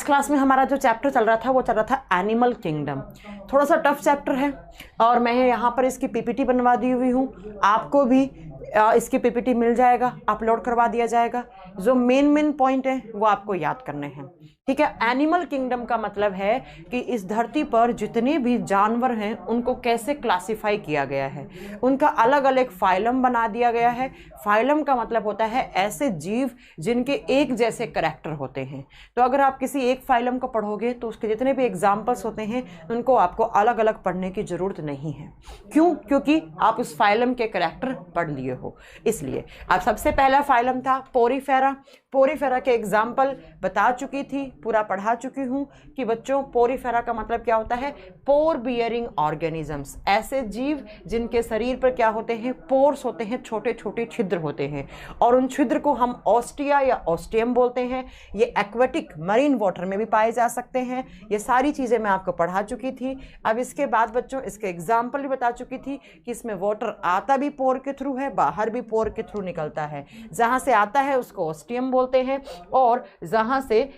Class में हमारा जो चैप्टर चल रहा था वो चल रहा था एनिमल किंगडम। थोड़ा सा टफ चैप्टर है और मैं यहाँ पर इसकी पीपीटी बनवा दी हुई हूँ, आपको भी इसकी पीपीटी मिल जाएगा, अपलोड करवा दिया जाएगा। जो मेन पॉइंट है वो आपको याद करने हैं, ठीक है। एनिमल किंगडम का मतलब है कि इस धरती पर जितने भी जानवर हैं उनको कैसे क्लासिफाई किया गया है, उनका अलग अलग फाइलम बना दिया गया है। फाइलम का मतलब होता है ऐसे जीव जिनके एक जैसे करैक्टर होते हैं। तो अगर आप किसी एक फाइलम को पढ़ोगे तो उसके जितने भी एग्जाम्पल्स होते हैं उनको आपको अलग अलग पढ़ने की जरूरत नहीं है। क्यों? क्योंकि आप उस फाइलम के करैक्टर पढ़ लिए हो, इसलिए। अब सबसे पहला फाइलम था पोरीफेरा। पोरीफेरा के एग्जाम्पल बता चुकी थी, पूरा पढ़ा चुकी हूं कि बच्चों पोरीफेरा का मतलब क्या होता है, पोर बियरिंग ऑर्गेनिजम्स, ऐसे जीव जिनके शरीर पर क्या होते हैं, पोर्स होते हैं, छोटे छोटे छिद्र होते हैं, और उन छिद्र को हम ऑस्टिया या ऑस्टियम बोलते हैं। ये एक्वेटिक मरीन वाटर में भी पाए जा सकते हैं। ये सारी चीज़ें मैं आपको पढ़ा चुकी थी। अब इसके बाद बच्चों इसके एग्जाम्पल भी बता चुकी थी कि इसमें वाटर आता भी पोर के थ्रू है, बाहर भी पोर के थ्रू निकलता है। जहाँ से आता है उसको ऑस्टियम बोलते हैं और जहाँ से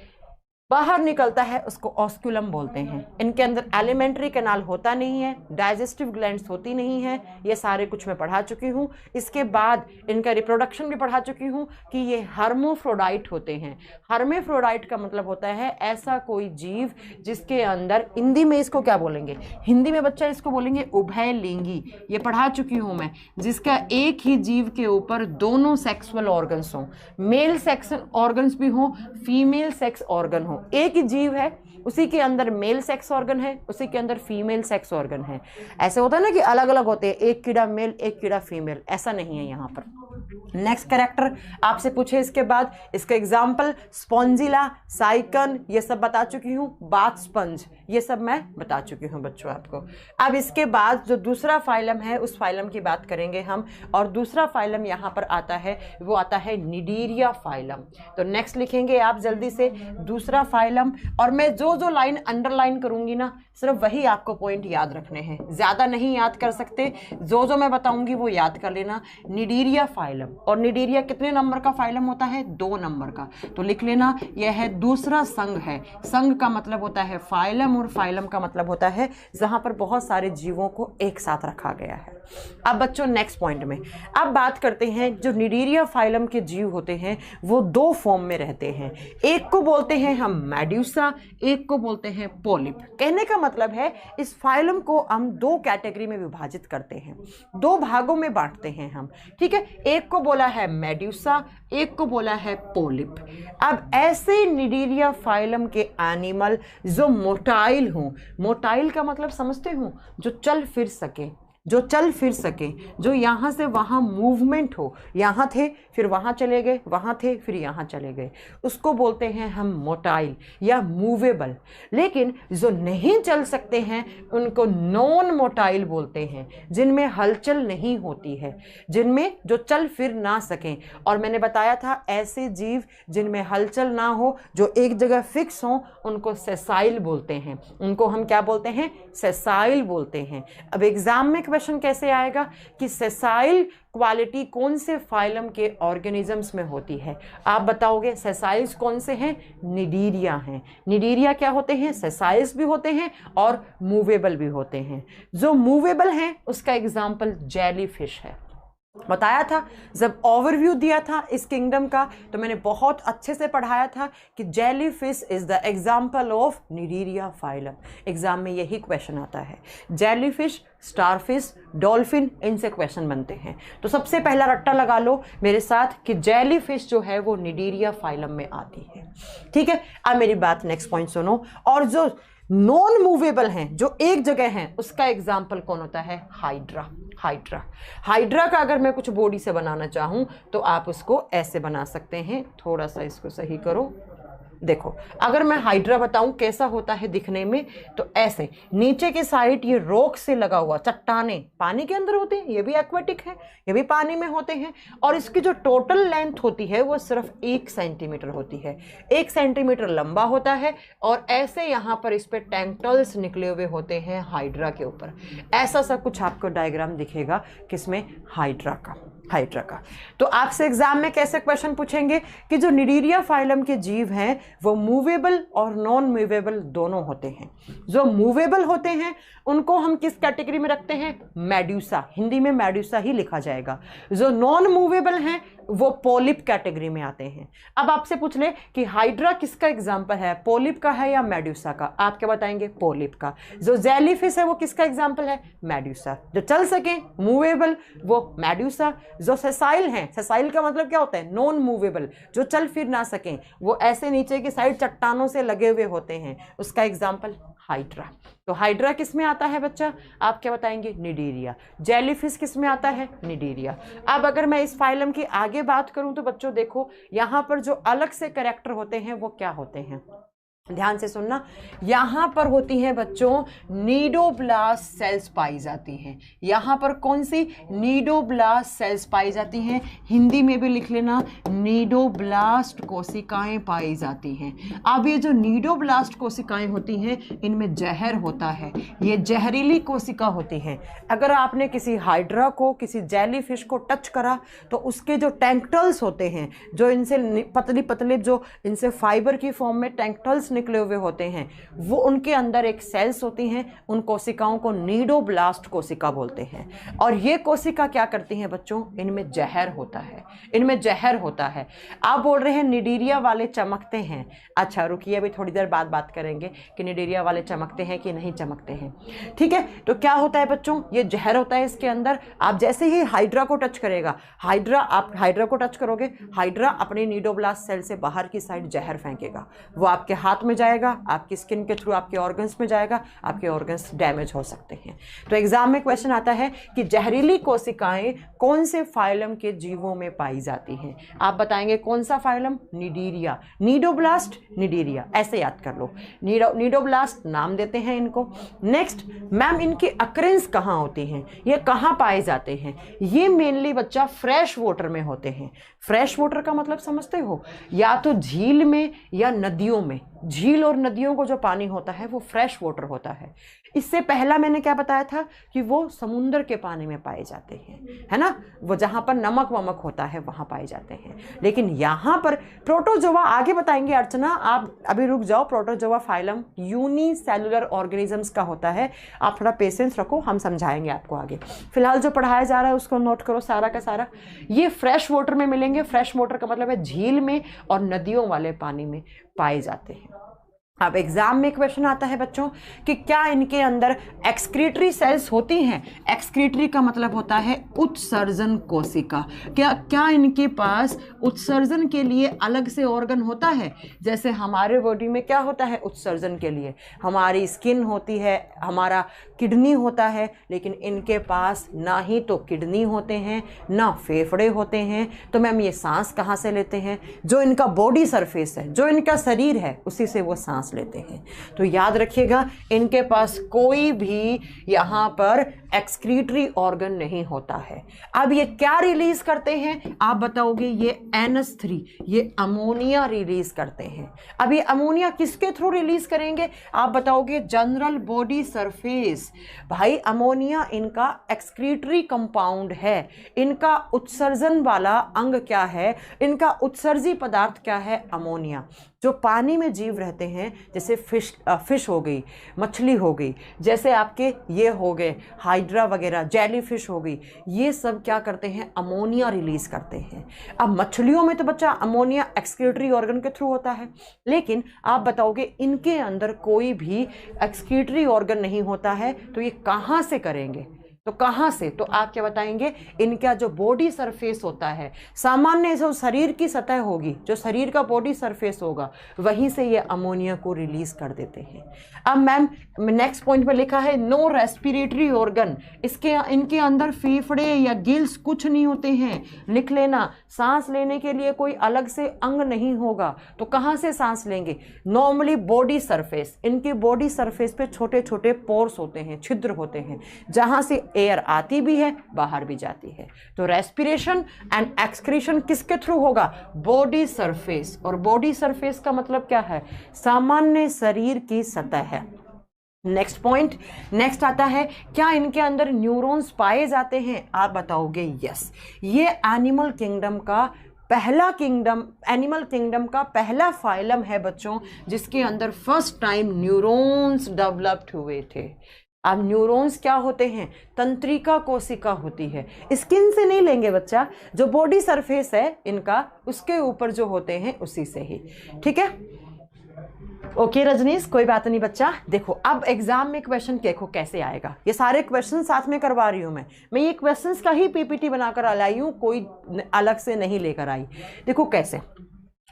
बाहर निकलता है उसको ऑस्कुलम बोलते हैं। इनके अंदर एलिमेंट्री कैनाल होता नहीं है, डाइजेस्टिव ग्लैंड्स होती नहीं है। ये सारे कुछ मैं पढ़ा चुकी हूँ। इसके बाद इनका रिप्रोडक्शन भी पढ़ा चुकी हूँ कि ये हर्मोफ्रोडाइट होते हैं। हर्मेफ्रोडाइट का मतलब होता है ऐसा कोई जीव जिसके अंदर, हिंदी में इसको क्या बोलेंगे, हिंदी में बच्चा इसको बोलेंगे उभयलिंगी। ये पढ़ा चुकी हूँ मैं, जिसका एक ही जीव के ऊपर दोनों सेक्सुअल ऑर्गन्स हों, मेल सेक्स ऑर्गन्स भी हों, फीमेल सेक्स ऑर्गन हो। एक ही जीव है, उसी के अंदर मेल सेक्स ऑर्गन है, उसी के अंदर फीमेल सेक्स ऑर्गन है। ऐसे होता है ना कि अलग अलग होते हैं, एक कीड़ा मेल एक कीड़ा फीमेल, ऐसा नहीं है यहाँ पर। नेक्स्ट कैरेक्टर आपसे पूछे इसके बाद, इसका एग्जाम्पल स्पॉन्जिला, साइकन, ये सब बता चुकी हूँ। बाथ स्पंज, ये सब मैं बता चुकी हूँ बच्चों आपको। अब इसके बाद जो दूसरा फाइलम है उस फाइलम की बात करेंगे हम, और दूसरा फाइलम यहाँ पर आता है, वो आता है निडीरिया फाइलम। तो नेक्स्ट लिखेंगे आप जल्दी से दूसरा फाइलम, और मैं जो जो लाइन अंडरलाइन करूंगी ना सिर्फ वही आपको पॉइंट याद रखने हैं, ज्यादा नहीं याद कर सकते। जो जो मैं बताऊंगी वो याद कर लेना। निडीरिया फाइलम, और निडीरिया कितने नंबर का फाइलम होता है, 2 नंबर का। तो लिख लेना, यह है दूसरा संघ है। संघ का मतलब होता है फाइलम, और फाइलम का मतलब होता है जहां पर बहुत सारे जीवों को एक साथ रखा गया है। अब बच्चों नेक्स्ट पॉइंट में अब बात करते हैं, जो निडीरिया फाइलम के जीव होते हैं वो 2 फॉर्म में रहते हैं। एक को बोलते हैं हम मेड्यूसा, एक को बोलते हैं पोलिप। कहने का मतलब है इस फाइलम को हम 2 कैटेगरी में विभाजित करते हैं, 2 भागों में बांटते हैं हम, ठीक है। एक को बोला है मेड्यूसा, एक को बोला है पोलिप। अब ऐसे निडीरिया फाइलम के एनिमल जो मोटाइल हों, मोटाइल का मतलब समझते हो, जो चल फिर सके, जो चल फिर सके, जो यहाँ से वहाँ मूवमेंट हो, यहाँ थे फिर वहाँ चले गए, वहाँ थे फिर यहाँ चले गए, उसको बोलते हैं हम मोटाइल या मूवेबल। लेकिन जो नहीं चल सकते हैं उनको नॉन मोटाइल बोलते हैं, जिनमें हलचल नहीं होती है, जिनमें जो चल फिर ना सकें। और मैंने बताया था ऐसे जीव जिनमें हलचल ना हो, जो एक जगह फिक्स हो, उनको सेसाइल बोलते हैं। उनको हम क्या बोलते हैं, सेसाइल बोलते हैं। अब एग्जाम में क्वेश्चन कैसे आएगा कि सेसाइल क्वालिटी कौन से फाइलम के ऑर्गेनिजम्स में होती है, आप बताओगे। सेसाइल्स कौन से हैं, निडीरिया हैं। निडीरिया क्या होते हैं, सेसाइल्स भी होते हैं और मूवेबल भी होते हैं। जो मूवेबल हैं उसका एग्जाम्पल जेलीफिश है। बताया था जब ओवरव्यू दिया था इस किंगडम का, तो मैंने बहुत अच्छे से पढ़ाया था कि jellyfish is the example of cnidaria phylum. Exam में यही क्वेश्चन आता है, जेलीफिश, स्टारफिश, डॉल्फिन, इनसे क्वेश्चन बनते हैं। तो सबसे पहला रट्टा लगा लो मेरे साथ कि जेलीफिश जो है वो निडीरिया फाइलम में आती है, ठीक है। अब मेरी बात नेक्स्ट पॉइंट सुनो, और जो नॉन मूवेबल हैं, जो एक जगह हैं, उसका एग्जाम्पल कौन होता है, हाइड्रा। हाइड्रा, हाइड्रा का अगर मैं कुछ बॉडी से बनाना चाहूं तो आप उसको ऐसे बना सकते हैं। थोड़ा सा इसको सही करो, देखो अगर मैं हाइड्रा बताऊं कैसा होता है दिखने में, तो ऐसे नीचे के साइड ये रॉक से लगा हुआ, चट्टाने पानी के अंदर होते हैं, ये भी एक्वेटिक है, ये भी पानी में होते हैं, और इसकी जो टोटल लेंथ होती है वो सिर्फ 1 सेंटीमीटर होती है। 1 सेंटीमीटर लंबा होता है, और ऐसे यहाँ पर इस पे टेंटल्स निकले हुए होते हैं हाइड्रा के ऊपर। ऐसा सा कुछ आपको डायग्राम दिखेगा किसमें, हाइड्रा का। हाइड्रा का। तो आपसे एग्जाम में कैसे क्वेश्चन पूछेंगे कि जो निडीरिया फाइलम के जीव हैं वो मूवेबल और नॉन मूवेबल दोनों होते हैं। जो मूवेबल होते हैं उनको हम किस कैटेगरी में रखते हैं? मेड्यूसा, हिंदी में मेड्यूसा ही लिखा जाएगा। जो नॉन मूवेबल हैं वो पोलिप कैटेगरी में आते हैं। अब आपसे पूछ ले कि हाइड्रा किसका एग्जाम्पल है, पोलिप का है या मेड्यूसा का? आप क्या बताएंगे? पोलिप का। जो जेलीफिश है वो किसका एग्जाम्पल है? मेड्यूसा। जो चल सके मूवेबल वो मेड्यूसा। जो सेसाइल हैं, सेसाइल का मतलब क्या होता है? नॉन मूवेबल, जो चल फिर ना सकें, वो ऐसे नीचे की साइड चट्टानों से लगे हुए होते हैं, उसका एग्जाम्पल हाइड्रा। तो हाइड्रा किस में आता है बच्चा? आप क्या बताएंगे? निडीरिया। जेलीफिश किस में आता है? निडीरिया। अब अगर मैं इस फाइलम की आगे बात करूं तो बच्चों देखो यहां पर जो अलग से कैरेक्टर होते हैं वो क्या होते हैं, ध्यान से सुनना। यहां पर होती हैं बच्चों नीडोब्लास्ट सेल्स पाई जाती हैं। यहां पर कौन सी? नीडोब्लास्ट सेल्स पाई जाती हैं। हिंदी में भी लिख लेना, नीडोब्लास्ट कोशिकाएं पाई जाती हैं। अब ये जो नीडोब्लास्ट कोशिकाएं होती हैं इनमें जहर होता है, ये जहरीली कोशिका होती हैं। अगर आपने किसी हाइड्रा को, किसी जेलीफिश को टच करा तो उसके जो टैंक्टल्स होते हैं, जो इनसे पतली पतले, जो इनसे फाइबर की फॉर्म में टैंक्टल्स निकले हुए होते हैं, वो उनके अंदर एक सेल्स होती हैं। उन कोशिकाओं को नीडोब्लास्ट कोशिका बोलते हैं। और ये कोशिका क्या करती हैं बच्चों? इनमें जहर होता है, इनमें जहर होता है। आप बोल रहे हैं निडीरिया वाले चमकते हैं। अच्छा रुकिए, अभी थोड़ी देर बाद बात करेंगे कि निडीरिया वाले चमकते हैं कि नहीं चमकते हैं। ठीक है, तो क्या होता है बच्चों? ये जहर होता है इसके अंदर। आप जैसे ही हाइड्रा को टच करेगा, आप हाइड्रा को टच करोगे, हाइड्रा अपने नीडोब्लास्ट सेल से बाहर की साइड जहर फेंकेगा। वो आपके हाथ में जाएगा, आपकी स्किन के थ्रू आपके ऑर्गन्स में जाएगा, आपके ऑर्गन्स डैमेज हो सकते हैं। तो एग्जाम में क्वेश्चन आता है कि जहरीली कोशिकाएं कौन से फाइलम के जीवों में पाई जाती हैं? आप बताएंगे कौन सा फाइलम? निडीरिया। नीडोब्लास्ट, निडीरिया, ऐसे याद कर लो। नीडोब्लास्ट नाम देते हैं इनको। नेक्स्ट, मैम इनकी अक्रेंस कहाँ होती हैं? ये कहाँ पाए जाते हैं? ये मेनली बच्चा फ्रेश वाटर में होते हैं। फ्रेश वाटर का मतलब समझते हो? या तो झील में या नदियों में। झील और नदियों को जो पानी होता है वो फ्रेश वाटर होता है। इससे पहला मैंने क्या बताया था कि वो समुद्र के पानी में पाए जाते हैं, है ना? वो जहाँ पर नमक वमक होता है वहाँ पाए जाते हैं। लेकिन यहाँ पर प्रोटोजोआ आगे बताएंगे अर्चना, आप अभी रुक जाओ। प्रोटोजोआ फाइलम यूनिसेलुलर ऑर्गेनिजम्स का होता है। आप थोड़ा पेशेंस रखो, हम समझाएंगे आपको आगे। फिलहाल जो पढ़ाया जा रहा है उसको नोट करो सारा का सारा। ये फ्रेश वाटर में मिलेंगे। फ्रेश वाटर का मतलब है झील में और नदियों वाले पानी में पाए जाते हैं। अब एग्जाम में क्वेश्चन आता है बच्चों कि क्या इनके अंदर एक्सक्रीटरी सेल्स होती हैं? एक्सक्रीटरी का मतलब होता है उत्सर्जन कोशिका। क्या इनके पास उत्सर्जन के लिए अलग से ऑर्गन होता है? जैसे हमारे बॉडी में क्या होता है उत्सर्जन के लिए? हमारी स्किन होती है, हमारा किडनी होता है, लेकिन इनके पास ना ही तो किडनी होते हैं ना फेफड़े होते हैं। तो मैम ये सांस कहाँ से लेते हैं? जो इनका बॉडी सरफेस है, जो इनका शरीर है, उसी से वो सांस लेते हैं। तो याद रखिएगा इनके पास कोई भी यहाँ पर एक्सक्रीटरी ऑर्गन नहीं होता है। अब ये क्या रिलीज करते हैं? आप बताओगे ये NH3, ये अमोनिया रिलीज करते हैं। अब ये अमोनिया किसके थ्रू रिलीज करेंगे? आप बताओगे जनरल बॉडी सरफेस। भाई अमोनिया इनका एक्सक्रीटरी कंपाउंड है। इनका उत्सर्जन वाला अंग क्या है? इनका उत्सर्जी पदार्थ क्या है? अमोनिया। जो पानी में जीव रहते हैं, जैसे फिश हो गई, मछली हो गई, जैसे आपके ये हो गए हाइड्रा वगैरह, जेलीफिश हो गई, ये सब क्या करते हैं? अमोनिया रिलीज करते हैं। अब मछलियों में तो बच्चा अमोनिया एक्सक्रीटरी ऑर्गन के थ्रू होता है, लेकिन आप बताओगे इनके अंदर कोई भी एक्सक्रीटरी ऑर्गन नहीं होता है। तो ये कहाँ से करेंगे? तो कहाँ से? तो आप क्या बताएंगे? इनका जो बॉडी सरफेस होता है, सामान्य जो शरीर की सतह होगी, जो शरीर का बॉडी सरफेस होगा, वहीं से ये अमोनिया को रिलीज कर देते हैं। अब मैम नेक्स्ट पॉइंट पर लिखा है नो रेस्पिरेटरी ऑर्गन। इनके अंदर फेफड़े या गिल्स कुछ नहीं होते हैं। लिख लेना, सांस लेने के लिए कोई अलग से अंग नहीं होगा। तो कहाँ से सांस लेंगे? Normally body surface. इनकी बॉडी सरफेस पे छोटे छोटे पोर्स होते हैं, छिद्र होते हैं, जहाँ से एयर आती भी है, बाहर भी जाती है। तो रेस्पिरेशन एंड एक्सक्रीशन किसके थ्रू होगा? Body surface. और बॉडी सरफेस का मतलब क्या है? सामान्य शरीर की सतह है। नेक्स्ट पॉइंट, नेक्स्ट आता है, क्या इनके अंदर न्यूरॉन्स पाए जाते हैं? आप बताओगे यस। ये एनिमल किंगडम का पहला किंगडम, एनिमल किंगडम का पहला फाइलम है बच्चों, जिसके अंदर फर्स्ट टाइम न्यूरॉन्स डेवलप्ड हुए थे। अब न्यूरॉन्स क्या होते हैं? तंत्रिका कोशिका होती है। स्किन से नहीं लेंगे बच्चा, जो बॉडी सरफेस है इनका, उसके ऊपर जो होते हैं उसी से ही, ठीक है। ओके रजनीश, कोई बात नहीं बच्चा। देखो अब एग्जाम में क्वेश्चन देखो कैसे आएगा, ये सारे क्वेश्चन साथ में करवा रही हूँ मैं ये क्वेश्चंस का ही पीपीटी बनाकर लाई हूँ, कोई अलग से नहीं लेकर आई। देखो कैसे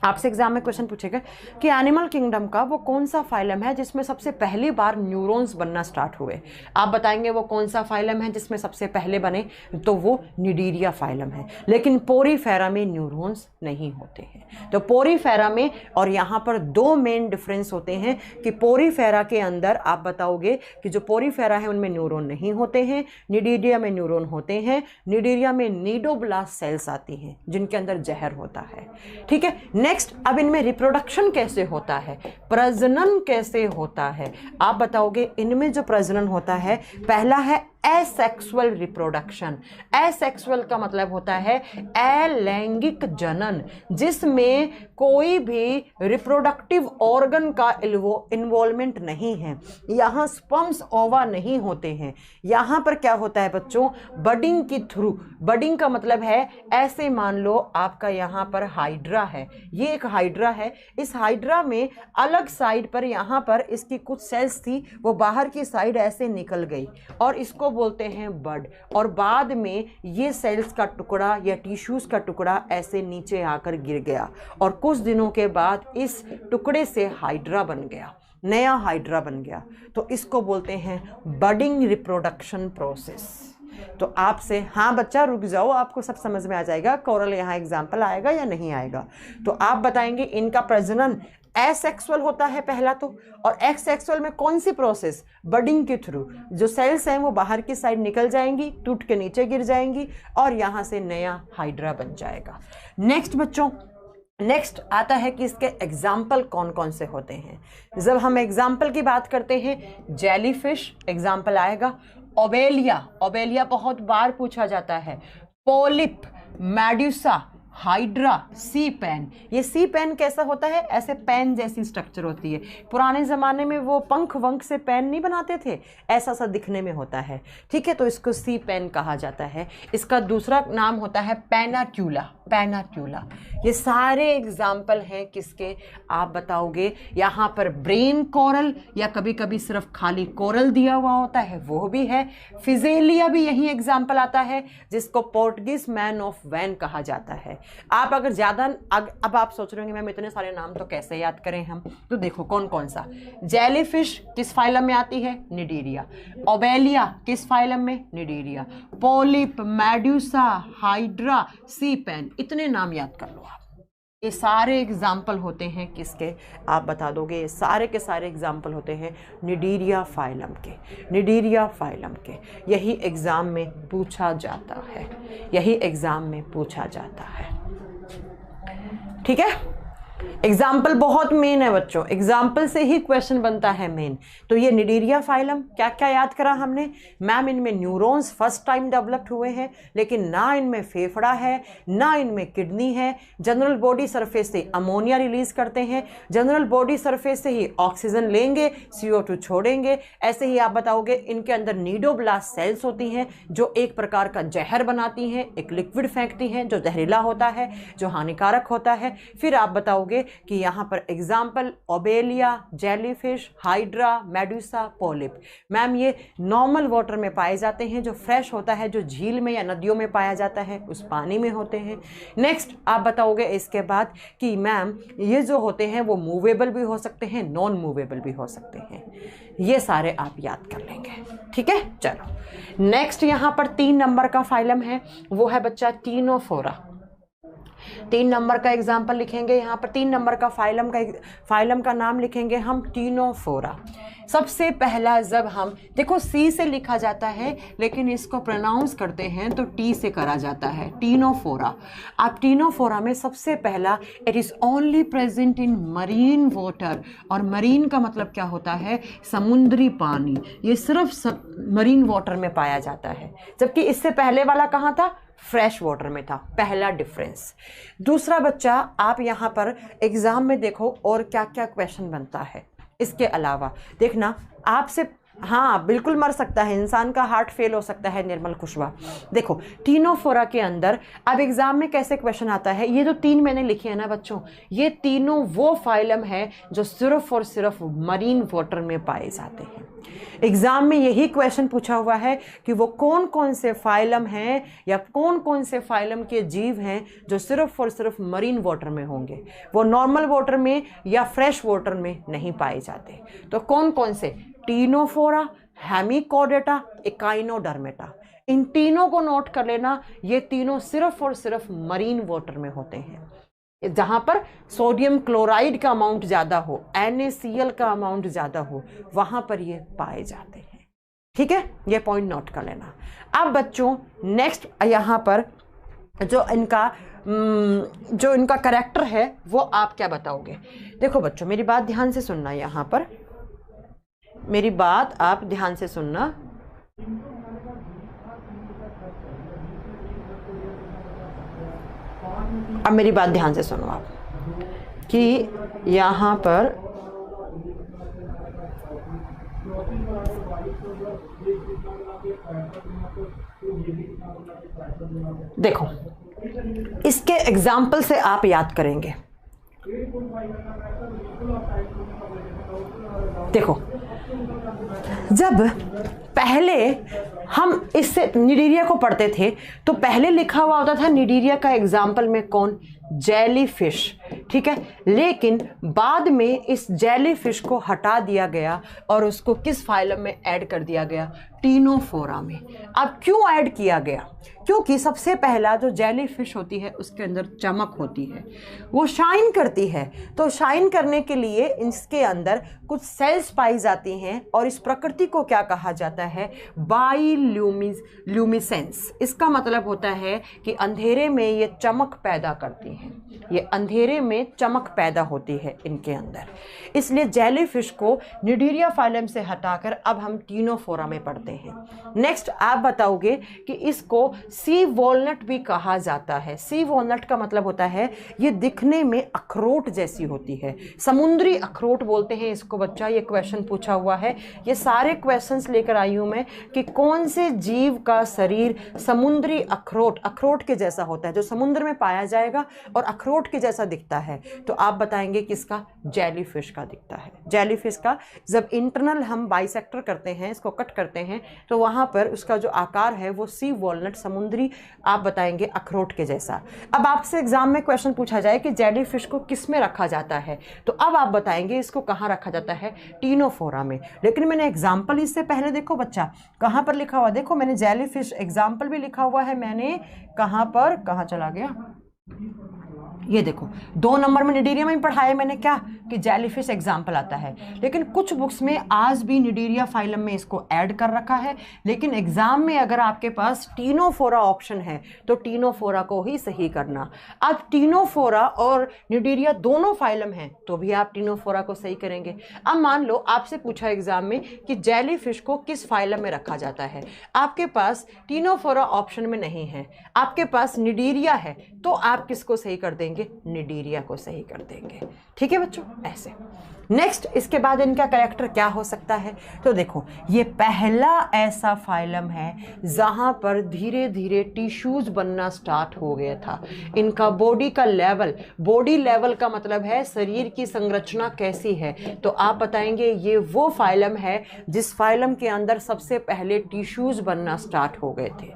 आपसे एग्जाम में क्वेश्चन पूछेगा कि एनिमल किंगडम का वो कौन सा फाइलम है जिसमें सबसे पहली बार न्यूरॉन्स बनना स्टार्ट हुए। आप बताएंगे वो कौन सा फाइलम है जिसमें सबसे पहले बने, तो वो निडीरिया फाइलम है। लेकिन पोरीफेरा में न्यूरॉन्स नहीं होते हैं। तो पोरीफेरा में, और यहाँ पर दो मेन डिफरेंस होते हैं कि पोरीफेरा के अंदर आप बताओगे कि जो पोरीफेरा है उनमें न्यूरॉन नहीं होते हैं, निडीरिया में न्यूरॉन होते हैं। निडीरिया में नीडोब्लास्ट सेल्स आती हैं जिनके अंदर जहर होता है, ठीक है। नेक्स्ट, अब इनमें रिप्रोडक्शन कैसे होता है, प्रजनन कैसे होता है? आप बताओगे इनमें जो प्रजनन होता है, पहला है एसेक्सुअल रिप्रोडक्शन। एसेक्सुअल का मतलब होता है अलैंगिक जनन, जिसमें कोई भी रिप्रोडक्टिव ऑर्गन का इन्वॉल्वमेंट नहीं है। यहाँ स्पर्म्स ओवा नहीं होते हैं। यहाँ पर क्या होता है बच्चों, बडिंग के थ्रू। बडिंग का मतलब है, ऐसे मान लो आपका यहाँ पर हाइड्रा है, ये एक हाइड्रा है। इस हाइड्रा में अलग साइड पर यहाँ पर इसकी कुछ सेल्स थी, वो बाहर की साइड ऐसे निकल गई और इसको बोलते हैं बड। और बाद में ये सेल्स का टुकड़ा या टिश्यूज का टुकड़ा ऐसे नीचे आकर गिर गया और कुछ दिनों के बाद इस टुकड़े से हाइड्रा बन गया, नया हाइड्रा बन गया। तो इसको बोलते हैं बडिंग रिप्रोडक्शन प्रोसेस। तो आपसे, हाँ बच्चा रुक जाओ, आपको सब समझ में आ जाएगा। कोरल यहाँ एग्जाम्पल आएगा या नहीं आएगा, तो आप बताएंगे इनका प्रजनन एसेक्सुअल होता है पहला तो, और एक्सेक्सुअल में कौन सी प्रोसेस, बडिंग के थ्रू। जो सेल्स हैं वो बाहर की साइड निकल जाएंगी, टूट के नीचे गिर जाएंगी और यहाँ से नया हाइड्रा बन जाएगा। नेक्स्ट बच्चों, नेक्स्ट आता है कि इसके एग्जाम्पल कौन कौन से होते हैं। जब हम एग्जाम्पल की बात करते हैं, जेलीफिश एग्जाम्पल आएगा, ओबेलिया, ओबेलिया बहुत बार पूछा जाता है, पोलिप, मेडुसा, हाइड्रा, सी पेन। ये सी पेन कैसा होता है, ऐसे पेन जैसी स्ट्रक्चर होती है। पुराने ज़माने में वो पंख वंख से पेन नहीं बनाते थे, ऐसा सा दिखने में होता है, ठीक है। तो इसको सी पेन कहा जाता है। इसका दूसरा नाम होता है पेनाक्यूला, पेनाक्यूला। ये सारे एग्जाम्पल हैं किसके, आप बताओगे। यहाँ पर ब्रेन कोरल या कभी कभी सिर्फ खाली कोरल दिया हुआ होता है, वो भी है। फिजेलिया भी यही एग्जाम्पल आता है, जिसको पोर्टुगीज मैन ऑफ वैन कहा जाता है। आप अगर ज़्यादा, अब आप सोच रहे होंगे मैम इतने सारे नाम तो कैसे याद करें हम, तो देखो कौन कौन सा। जेलीफिश किस फाइलम में आती है, निडीरिया। ओबेलिया किस फाइलम में, निडीरिया। पोलिप, मेडुसा, हाइड्रा, सी पेन, इतने नाम याद कर लो आप। ये सारे एग्जाम्पल होते हैं किसके, आप बता दोगे। ये सारे के सारे एग्जाम्पल होते हैं निडीरिया फाइलम के, निडीरिया फाइलम के। यही एग्ज़ाम में पूछा जाता है, यही एग्ज़ाम में पूछा जाता है, ठीक है। एग्जाम्पल बहुत मेन है बच्चों, एग्जाम्पल से ही क्वेश्चन बनता है मेन। तो ये निडीरिया फाइलम क्या क्या याद करा हमने, मैम इनमें न्यूरॉन्स फर्स्ट टाइम डेवलप्ड हुए हैं, लेकिन ना इनमें फेफड़ा है ना इनमें किडनी है। जनरल बॉडी सरफेस से अमोनिया रिलीज करते हैं, जनरल बॉडी सरफेस से ही ऑक्सीजन लेंगे, CO2 छोड़ेंगे। ऐसे ही आप बताओगे इनके अंदर नीडोब्लास्ट सेल्स होती हैं जो एक प्रकार का जहर बनाती हैं, एक लिक्विड फेंकती हैं जो जहरीला होता है, जो हानिकारक होता है। फिर आप बताओगे कि यहाँ पर example Obelia, jellyfish, hydra, Medusa, polyp. Ma'am ये नॉर्मल वाटर में पाए जाते हैं, जो फ्रेश होता है, जो झील में या नदियों में पाया जाता है, उस पानी में होते हैं। नेक्स्ट आप बताओगे इसके बाद कि मैम ये जो होते हैं वो मूवेबल भी हो सकते हैं, नॉन मूवेबल भी हो सकते हैं। ये सारे आप याद कर लेंगे, ठीक है। चलो नेक्स्ट यहाँ पर 3 नंबर का फाइलम है, वो है बच्चा टीनोफोरा। 3 नंबर का एग्जाम्पल लिखेंगे यहाँ पर, 3 नंबर का फाइलम का नाम लिखेंगे हम टीनोफोरा। सबसे पहला जब हम देखो सी से लिखा जाता है लेकिन इसको प्रोनाउंस करते हैं तो टी से करा जाता है, टीनोफोरा। अब टीनोफोरा में सबसे पहला it is only present in marine water, और मरीन का मतलब क्या होता है, समुद्री पानी। ये सिर्फ मरीन वाटर में पाया जाता है, जबकि इससे पहले वाला कहाँ था, फ्रेश वाटर में था। पहला डिफरेंस। दूसरा बच्चा, आप यहाँ पर एग्जाम में देखो और क्या क्या क्वेश्चन बनता है। इसके अलावा देखना आपसे, हाँ बिल्कुल मर सकता है इंसान का, हार्ट फेल हो सकता है। निर्मल कुशवाहा, देखो टीनोफोरा के अंदर अब एग्जाम में कैसे क्वेश्चन आता है। ये जो 3 मैंने लिखे हैं ना बच्चों, ये तीनों वो फाइलम है जो सिर्फ और सिर्फ मरीन वाटर में पाए जाते हैं। एग्जाम में यही क्वेश्चन पूछा हुआ है कि वो कौन कौन से फाइलम हैं या कौन कौन से फाइलम के जीव हैं जो सिर्फ और सिर्फ मरीन वाटर में होंगे, वो नॉर्मल वाटर में या फ्रेश वाटर में नहीं पाए जाते। तो कौन कौन से, टीनोफोरा, हेमिकोडेटा, एकाइनोडर्मेटा। इन तीनों को नोट कर लेना, ये तीनों सिर्फ और सिर्फ मरीन वाटर में होते हैं, जहां पर सोडियम क्लोराइड का अमाउंट ज़्यादा हो, NaCl का अमाउंट ज़्यादा हो, वहां पर ये पाए जाते हैं। ठीक है, ये पॉइंट नोट कर लेना। अब बच्चों नेक्स्ट यहाँ पर जो इनका कैरेक्टर है वो आप क्या बताओगे। देखो बच्चों मेरी बात ध्यान से सुनना, यहाँ पर मेरी बात आप ध्यान से सुनना। अब मेरी बात ध्यान से सुनो आप कि यहाँ पर देखो, इसके एग्जाम्पल से आप याद करेंगे। देखो जब पहले हम इससे निडीरिया को पढ़ते थे तो पहले लिखा हुआ होता था निडीरिया का एग्जाम्पल में कौन, जेलीफिश। ठीक है, लेकिन बाद में इस जेलीफिश को हटा दिया गया और उसको किस फाइलम में ऐड कर दिया गया, टीनोफोरा में। अब क्यों ऐड किया गया, क्योंकि सबसे पहला जो जेलीफिश होती है उसके अंदर चमक होती है, वो शाइन करती है। तो शाइन करने के लिए इसके अंदर कुछ सेल्स पाई जाती हैं और इस प्रकृति को क्या कहा जाता है, बायोल्यूमिनेसेंस। इसका मतलब होता है कि अंधेरे में ये चमक पैदा करती हैं, ये अंधेरे में चमक पैदा होती है इनके अंदर। इसलिए जेलीफिश को निडीरिया फाइलम से हटाकर अब हम टीनोफोरा में पढ़ते हैं। नेक्स्ट आप बताओगे कि इसको सी वॉलनट भी कहा जाता है। सी वॉलनट का मतलब होता है ये दिखने में अखरोट जैसी होती है, समुद्री अखरोट बोलते हैं इसको बच्चा। ये क्वेश्चन पूछा हुआ है, ये सारे क्वेश्चंस लेकर आई हूं मैं कि कौन से जीव का शरीर समुद्री अखरोट के जैसा होता है, जो समुद्र में पाया जाएगा और अखरोट के जैसा दिखता है। तो आप बताएंगे किसका, जेलीफिश का दिखता है। जेलीफिश का जब इंटरनल हम बाइसेक्टर करते हैं, इसको कट करते हैं, तो वहां पर उसका जो आकार है वो सी वॉलनट, समुद्री, आप बताएंगे अखरोट के जैसा। अब आपसे एग्जाम में क्वेश्चन पूछा जाए कि जेलीफिश को किस में रखा जाता है, तो अब आप बताएंगे इसको कहाँ रखा जाता है, टीनोफोरा में। लेकिन मैंने एग्जाम्पल इससे पहले देखो बच्चा कहाँ पर लिखा हुआ, देखो मैंने जेलीफिश एग्जाम्पल भी लिखा हुआ है, मैंने कहाँ पर, कहाँ चला गया, ये देखो 2 नंबर में निडीरिया में पढ़ाया मैंने क्या कि जेलीफिश एग्जाम्पल आता है। लेकिन कुछ बुक्स में आज भी निडीरिया फाइलम में इसको ऐड कर रखा है, लेकिन एग्जाम में अगर आपके पास टीनोफोरा ऑप्शन है तो टीनोफोरा को ही सही करना। अब टीनोफोरा और निडीरिया दोनों फाइलम हैं तो भी आप टीनोफोरा को सही करेंगे। अब मान लो आपसे पूछा एग्जाम में कि जेलीफिश को किस फाइलम में रखा जाता है, आपके पास टीनोफोरा ऑप्शन में नहीं है, आपके पास निडीरिया है, तो आप किसको सही कर देंगे, निडीरिया को सही कर देंगे। ठीक है बच्चों, ऐसे। नेक्स्ट इसके बाद इनका कैरेक्टर क्या हो सकता है, तो देखो ये पहला ऐसा फाइलम है जहां पर धीरे धीरे टिश्यूज बनना स्टार्ट हो गया था। इनका बॉडी का लेवल, बॉडी लेवल का मतलब है शरीर की संरचना कैसी है, तो आप बताएंगे ये वो फाइलम है जिस फाइलम के अंदर सबसे पहले टिश्यूज बनना स्टार्ट हो गए थे।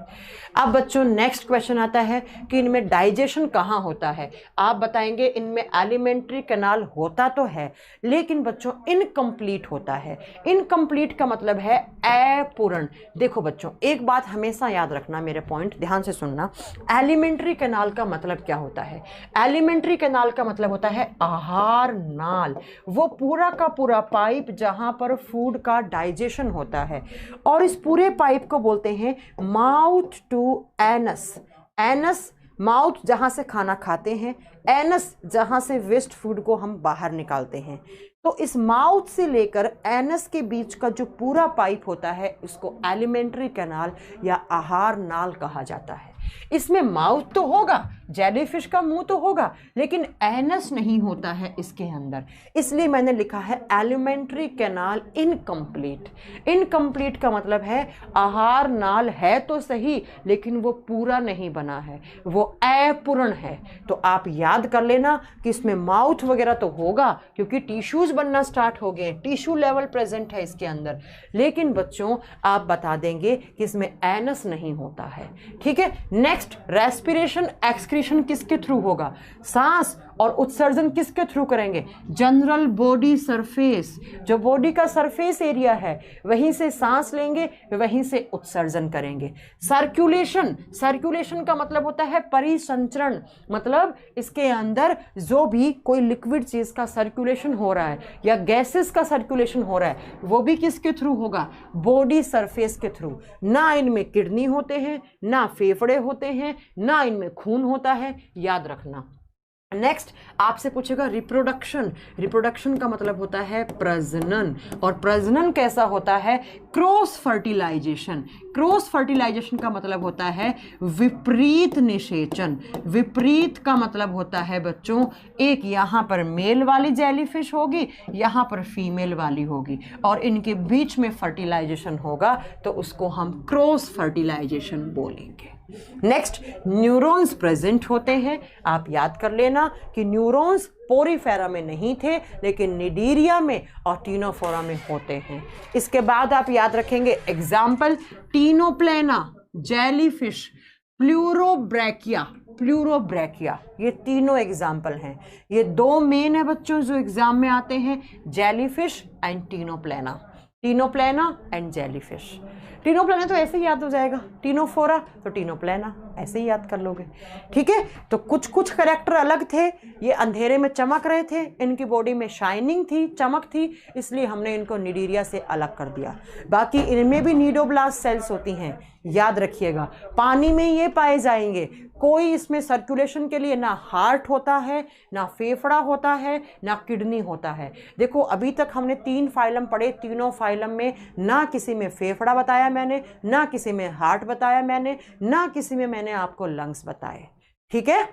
अब बच्चों नेक्स्ट क्वेश्चन आता है कि इनमें डाइजेशन कहाँ होता है। आप बताएंगे इनमें एलिमेंट्री कैनाल होता तो है लेकिन बच्चों इनकम्प्लीट होता है। इनकम्प्लीट का मतलब है अपूर्ण। देखो बच्चों एक बात हमेशा याद रखना, मेरे पॉइंट ध्यान से सुनना। एलिमेंट्री कैनाल का मतलब क्या होता है? एलिमेंट्री कैनाल का मतलब होता है आहार नाल, वो पूरा का पूरा पाइप जहां पर फूड का डाइजेशन होता है। और इस पूरे पाइप को बोलते हैं mouth to anus. Anus mouth जहां से खाना खाते हैं, एनस जहां से वेस्ट फूड को हम बाहर निकालते हैं। तो इस माउथ से लेकर एनस के बीच का जो पूरा पाइप होता है उसको एलिमेंट्री कैनाल या आहार नाल कहा जाता है। इसमें माउथ तो होगा, जेलीफिश का मुंह तो होगा, लेकिन एनस नहीं होता है इसके अंदर, इसलिए मैंने लिखा है एलिमेंट्री कैनाल इनकम्प्लीट। इनकम्प्लीट का मतलब है आहार नाल है तो सही लेकिन वो पूरा नहीं बना है, वो अपूर्ण है। तो आप याद कर लेना कि इसमें माउथ वगैरह तो होगा क्योंकि टिश्यूज बनना स्टार्ट हो गए, टिश्यू लेवल प्रेजेंट है इसके अंदर, लेकिन बच्चों आप बता देंगे कि इसमें एनस नहीं होता है। ठीक है, नेक्स्ट रेस्पिरेशन एक्सक्रीशन किसके थ्रू होगा? सांस और उत्सर्जन किसके थ्रू करेंगे? जनरल बॉडी सरफेस, जो बॉडी का सरफेस एरिया है वहीं से सांस लेंगे, वहीं से उत्सर्जन करेंगे। सर्कुलेशन, सर्कुलेशन का मतलब होता है परिसंचरण, मतलब इसके अंदर जो भी कोई लिक्विड चीज का सर्कुलेशन हो रहा है या गैसेस का सर्कुलेशन हो रहा है वो भी किसके थ्रू होगा? बॉडी सरफेस के थ्रू। ना इनमें किडनी होते हैं, ना फेफड़े होते हैं, ना इनमें खून होता है, याद रखना। नेक्स्ट आपसे पूछेगा रिप्रोडक्शन। रिप्रोडक्शन का मतलब होता है प्रजनन, और प्रजनन कैसा होता है? Cross fertilisation. क्रॉस फर्टिलाइजेशन का मतलब होता है विपरीत निषेचन। विपरीत का मतलब होता है बच्चों एक यहाँ पर मेल वाली जेलीफिश होगी, यहाँ पर फीमेल वाली होगी, और इनके बीच में फर्टिलाइजेशन होगा तो उसको हम क्रॉस फर्टिलाइजेशन बोलेंगे। नेक्स्ट न्यूरॉन्स प्रेजेंट होते हैं। आप याद कर लेना कि न्यूरॉन्स पोरीफेरा में नहीं थे लेकिन निडीरिया में और टीनोफोरा में होते हैं। इसके बाद आप याद रखेंगे example Ctenoplana, jellyfish, Pleurobrachia, Pleurobrachia, ये तीनों एग्जाम्पल हैं। ये दो मेन है बच्चों जो एग्जाम में आते हैं, jellyfish and ctenophora. Ctenophora and jellyfish. Ctenophora तो ऐसे ही याद हो जाएगा, टीनोफोरा तो टीनोप्लेना ऐसे ही याद कर लोगे। ठीक है, तो कुछ कुछ कैरेक्टर अलग थे, ये अंधेरे में चमक रहे थे, इनकी बॉडी में शाइनिंग थी, चमक थी, इसलिए हमने इनको निडीरिया से अलग कर दिया। बाकी इनमें भी नीडोब्लास्ट सेल्स होती हैं, याद रखिएगा। पानी में ये पाए जाएंगे। कोई इसमें सर्कुलेशन के लिए ना हार्ट होता है, ना फेफड़ा होता है, ना किडनी होता है। देखो अभी तक हमने 3 फाइलम पढ़े, तीनों फाइलम में ना किसी में फेफड़ा बताया मैंने, ना किसी में हार्ट बताया मैंने, ना किसी में मैंने आपको लंग्स बताए। ठीक है,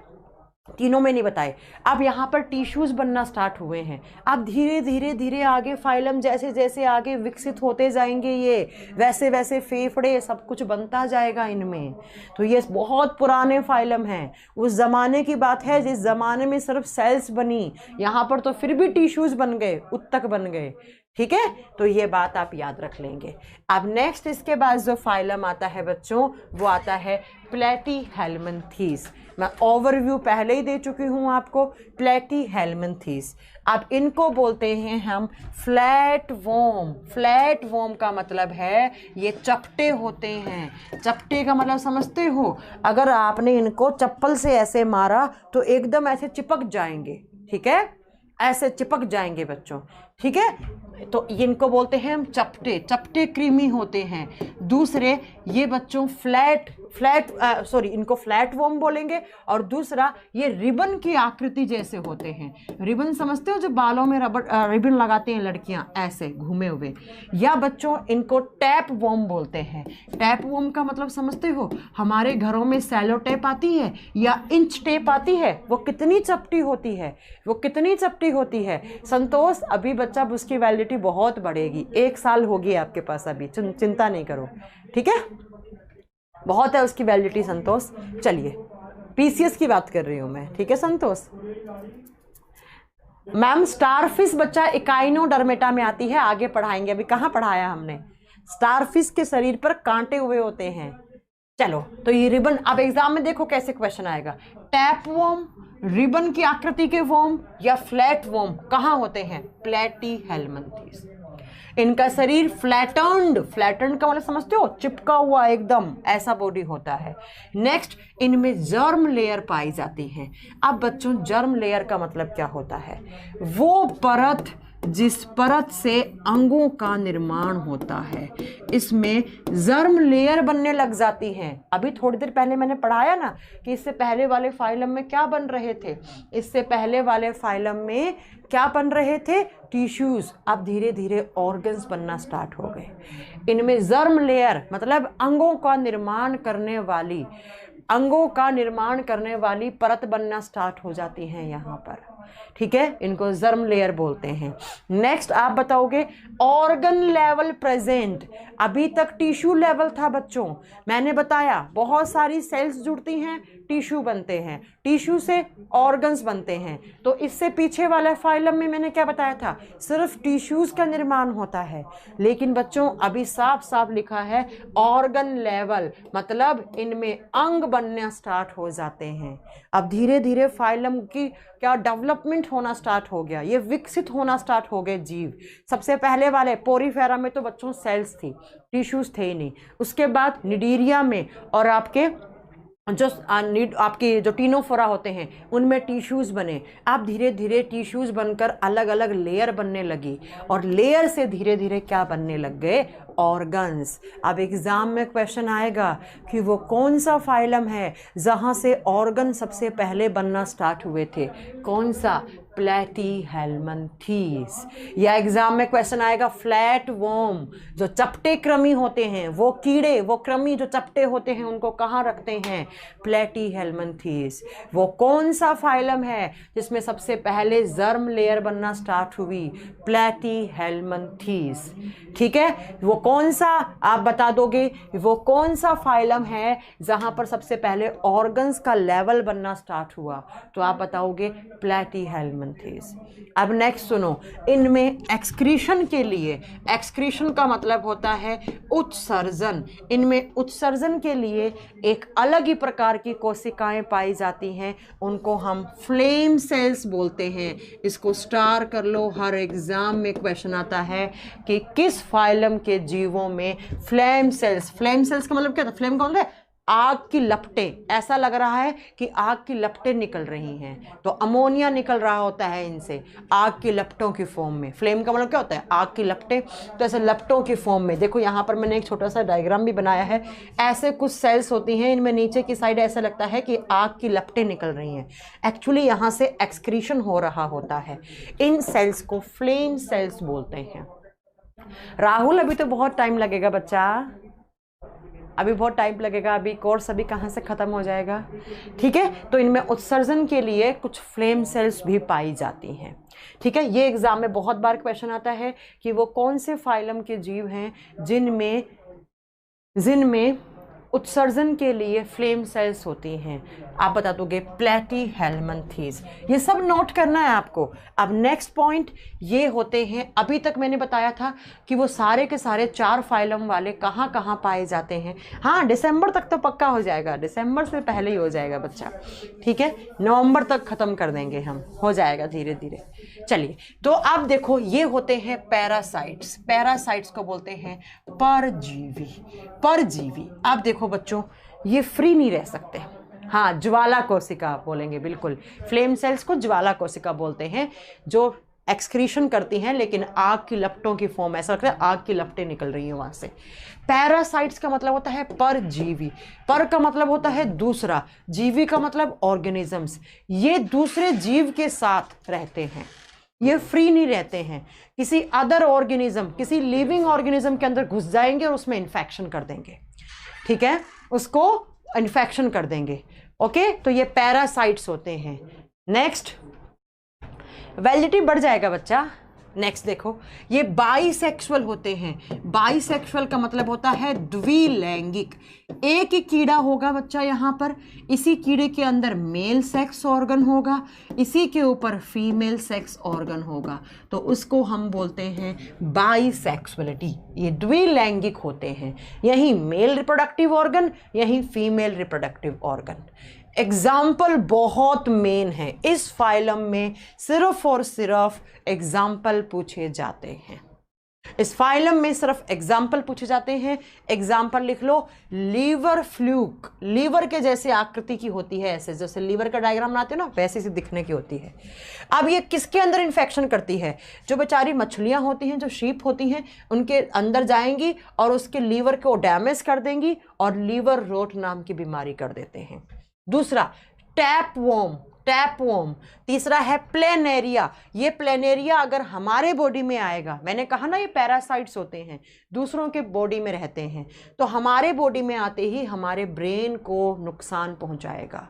तीनों में नहीं बताए। अब यहाँ पर टिश्यूज बनना स्टार्ट हुए हैं। अब धीरे धीरे धीरे आगे फाइलम जैसे जैसे आगे विकसित होते जाएंगे, ये वैसे वैसे फेफड़े सब कुछ बनता जाएगा इनमें। तो ये बहुत पुराने फाइलम हैं, उस जमाने की बात है जिस जमाने में सिर्फ सेल्स बनी, यहाँ पर तो फिर भी टिश्यूज बन गए, उत्तक बन गए। ठीक है, तो ये बात आप याद रख लेंगे। अब नेक्स्ट इसके बाद जो फाइलम आता है बच्चों वो आता है प्लेटीहेल्मिन्थीस। मैं ओवरव्यू पहले ही दे चुकी हूँ आपको। प्लेटीहेल्मिन्थीस, अब इनको बोलते हैं हम फ्लैट वॉर्म। फ्लैट वॉर्म का मतलब है ये चपटे होते हैं। चपटे का मतलब समझते हो? अगर आपने इनको चप्पल से ऐसे मारा तो एकदम ऐसे चिपक जाएंगे। ठीक है, ऐसे चिपक जाएंगे बच्चों। ठीक है, तो इनको बोलते हैं हम चपटे। चपटे क्रीमी होते हैं। दूसरे ये बच्चों इनको फ्लैट वॉर्म बोलेंगे। और दूसरा ये रिबन की आकृति जैसे होते हैं। रिबन समझते हो, जो बालों में रिबन लगाते हैं लड़कियां, ऐसे घूमे हुए। या बच्चों इनको टैप वॉर्म बोलते हैं। टैप वॉर्म का मतलब समझते हो? हमारे घरों में सैलो टेप आती है या इंच टेप आती है, वो कितनी चपटी होती है, वो कितनी चपटी होती है। संतोष अभी बच्चा उसकी वैलिडिटी बहुत बढ़ेगी, 1 साल होगी आपके पास अभी, चिंता नहीं करो। ठीक है, बहुत है उसकी वैलिडिटी संतोष। चलिए पीसीएस की बात कर रही हूं मैं। ठीक है संतोष। मैम स्टारफिश बच्चा इकाइनोडर्मेटा में आती है, आगे पढ़ाएंगे। अभी कहाँ पढ़ाया हमने? स्टारफिश के शरीर पर कांटे हुए होते हैं। चलो तो ये रिबन, अब एग्जाम में देखो कैसे क्वेश्चन आएगा। टैप वॉर्म, रिबन की आकृति के वोम या फ्लैट वोम कहाँ होते हैं? प्लेटीहेल्मिन्थेस। इनका शरीर फ्लैटन्ड का मतलब समझते हो, चिपका हुआ एकदम ऐसा बॉडी होता है। नेक्स्ट, इनमें जर्म लेयर पाई जाती है। अब बच्चों, जर्म लेयर का मतलब क्या होता है? वो परत जिस परत से अंगों का निर्माण होता है, इसमें जर्म लेयर बनने लग जाती हैं। अभी थोड़ी देर पहले मैंने पढ़ाया ना कि इससे पहले वाले फाइलम में क्या बन रहे थे? इससे पहले वाले फाइलम में क्या बन रहे थे? टिश्यूज। अब धीरे धीरे ऑर्गन्स बनना स्टार्ट हो गए। इनमें जर्म लेयर मतलब अंगों का निर्माण करने वाली परत बनना स्टार्ट हो जाती है यहाँ पर, ठीक है? इनको जर्म लेयर बोलते हैं। नेक्स्ट आप बताओगे ऑर्गन लेवल प्रेजेंट। अभी तक टिश्यू लेवल था बच्चों, मैंने बताया बहुत सारी सेल्स जुड़ती हैं, टिश्यू बनते हैं, टिश्यू से ऑर्गन्स बनते हैं। तो इससे पीछे वाले फाइलम में मैंने क्या बताया था? सिर्फ टिश्यूज का निर्माण होता है। लेकिन बच्चों अभी साफ साफ लिखा है ऑर्गन लेवल, मतलब इनमें अंग बनना स्टार्ट हो जाते हैं। अब धीरे धीरे फाइलम की क्या डेवलपमेंट होना स्टार्ट हो गया, ये विकसित होना स्टार्ट हो गए जीव। सबसे पहले वाले पोरीफेरा में तो बच्चों सेल्स थी, टिश्यूज थे ही नहीं। उसके बाद निडीरिया में और आपके जो टीनोफोरा होते हैं उनमें टिश्यूज बने। अब धीरे धीरे टिश्यूज बनकर अलग अलग लेयर बनने लगी और लेयर से धीरे धीरे क्या बनने लग गए? ऑर्गन्स। अब एग्जाम में क्वेश्चन आएगा कि वो कौन सा फाइलम है जहां से ऑर्गन सबसे पहले बनना स्टार्ट हुए थे? कौन सा? प्लेटीहेल्मिन्थेस। या एग्जाम में क्वेश्चन आएगा फ्लैट वॉर्म, जो चपटे कृमि होते हैं, वो कीड़े, वो कृमि जो चपटे होते हैं उनको कहाँ रखते हैं? प्लेटीहेल्मिन्थेस। वो कौन सा फाइलम है जिसमें सबसे पहले जर्म लेयर बनना स्टार्ट हुई? प्लेटीहेल्मिन्थेस, ठीक है? वो कौन सा आप बता दोगे? वो कौन सा फाइलम है जहां पर सबसे पहले ऑर्गन्स का लेवल बनना स्टार्ट हुआ? तो आप बताओगे प्लेटीहेल्मिन्थेस। अब नेक्स्ट सुनो, इनमें एक्सक्रीशन के लिए, एक्सक्रीशन का मतलब होता है उत्सर्जन। इनमें उत्सर्जन के लिए एक अलग ही प्रकार की कोशिकाएं पाई जाती हैं, उनको हम फ्लेम सेल्स बोलते हैं। इसको स्टार कर लो, हर एग्जाम में क्वेश्चन आता है कि किस फाइलम के जीवों में फ्लेम सेल्स का मतलब क्या था? फ्लेम कौन है? आग की लपटें। ऐसा लग रहा है कि आग की लपटें निकल रही हैं, तो अमोनिया निकल रहा होता है इनसे आग की लपटों की फॉर्म में। फ्लेम का मतलब क्या होता है? आग की लपटें। तो ऐसे लपटों की फॉर्म में देखो, यहाँ पर मैंने एक छोटा सा डायग्राम भी बनाया है। ऐसे कुछ सेल्स होती हैं, इनमें नीचे की साइड ऐसा लगता है कि आग की लपटें निकल रही हैं। एक्चुअली यहाँ से एक्सक्रीशन हो रहा होता है। इन सेल्स को फ्लेम सेल्स बोलते हैं। राहुल अभी तो बहुत टाइम लगेगा बच्चा, अभी बहुत टाइम लगेगा, अभी कोर्स अभी कहाँ से ख़त्म हो जाएगा, ठीक है? तो इनमें उत्सर्जन के लिए कुछ फ्लेम सेल्स भी पाई जाती हैं, ठीक है? ये एग्जाम में बहुत बार क्वेश्चन आता है कि वो कौन से फाइलम के जीव हैं जिनमें उत्सर्जन के लिए फ्लेम सेल्स होती हैं। आप बता दोगे प्लेटीहेल्मिन्थेस। ये सब नोट करना है आपको। अब नेक्स्ट पॉइंट ये होते हैं, अभी तक मैंने बताया था कि वो सारे के सारे 4 फाइलम वाले कहाँ कहाँ पाए जाते हैं। हाँ, दिसंबर तक तो पक्का हो जाएगा, दिसंबर से पहले ही हो जाएगा बच्चा, ठीक है? नवंबर तक ख़त्म कर देंगे हम, हो जाएगा धीरे धीरे। चलिए, तो अब देखो ये होते हैं पैरासाइट्स। पैरासाइट्स को बोलते हैं परजीवी। अब देखो बच्चों, ये फ्री नहीं रह सकते। हाँ, ज्वाला कोशिका बोलेंगे, बिल्कुल। फ्लेम सेल्स को ज्वाला कोशिका बोलते हैं, जो एक्सक्रीशन करती हैं लेकिन आग की लपटों की फॉर्म, ऐसा लगता है आग की लपटें निकल रही हैं वहां से। पैरासाइट्स का मतलब होता है परजीवी। पर का मतलब होता है दूसरा, जीवी का मतलब ऑर्गेनिजम्स। ये दूसरे जीव के साथ रहते हैं, ये फ्री नहीं रहते हैं। किसी अदर ऑर्गेनिज्म, किसी लिविंग ऑर्गेनिज्म के अंदर घुस जाएंगे और उसमें इन्फेक्शन कर देंगे, ठीक है? उसको इन्फेक्शन कर देंगे, ओके? तो ये पैरासाइट्स होते हैं। नेक्स्ट, वैलिडिटी बढ़ जाएगा बच्चा। नेक्स्ट देखो, ये बाइसेक्सुअल होते हैं। बाइसेक्सुअल का मतलब होता है द्विलैंगिक। एक ही कीड़ा होगा बच्चा यहाँ पर, इसी कीड़े के अंदर मेल सेक्स ऑर्गन होगा, इसी के ऊपर फीमेल सेक्स ऑर्गन होगा, तो उसको हम बोलते हैं बाइसेक्सुअलिटी। ये द्विलैंगिक होते हैं, यही मेल रिप्रोडक्टिव ऑर्गन, यही फीमेल रिप्रोडक्टिव ऑर्गन। एग्जाम्पल बहुत मेन है इस फाइलम में, सिर्फ और सिर्फ एग्जाम्पल पूछे जाते हैं। इस फाइलम में सिर्फ एग्जाम्पल पूछे जाते हैं। एग्जाम्पल लिख लो, लीवर फ्लूक, लीवर के जैसे आकृति की होती है, ऐसे जैसे लीवर का डायग्राम बनाते हो ना वैसे से दिखने की होती है। अब ये किसके अंदर इन्फेक्शन करती है? जो बेचारी मछलियां होती हैं, जो शीप होती हैं, उनके अंदर जाएंगी और उसके लीवर को डैमेज कर देंगी और लीवर रोट नाम की बीमारी कर देते हैं। दूसरा टैपवॉर्म, टैपवॉर्म। तीसरा है प्लेनेरिया। ये प्लेनेरिया अगर हमारे बॉडी में आएगा, मैंने कहा ना ये पैरासाइट्स होते हैं, दूसरों के बॉडी में रहते हैं, तो हमारे बॉडी में आते ही हमारे ब्रेन को नुकसान पहुंचाएगा।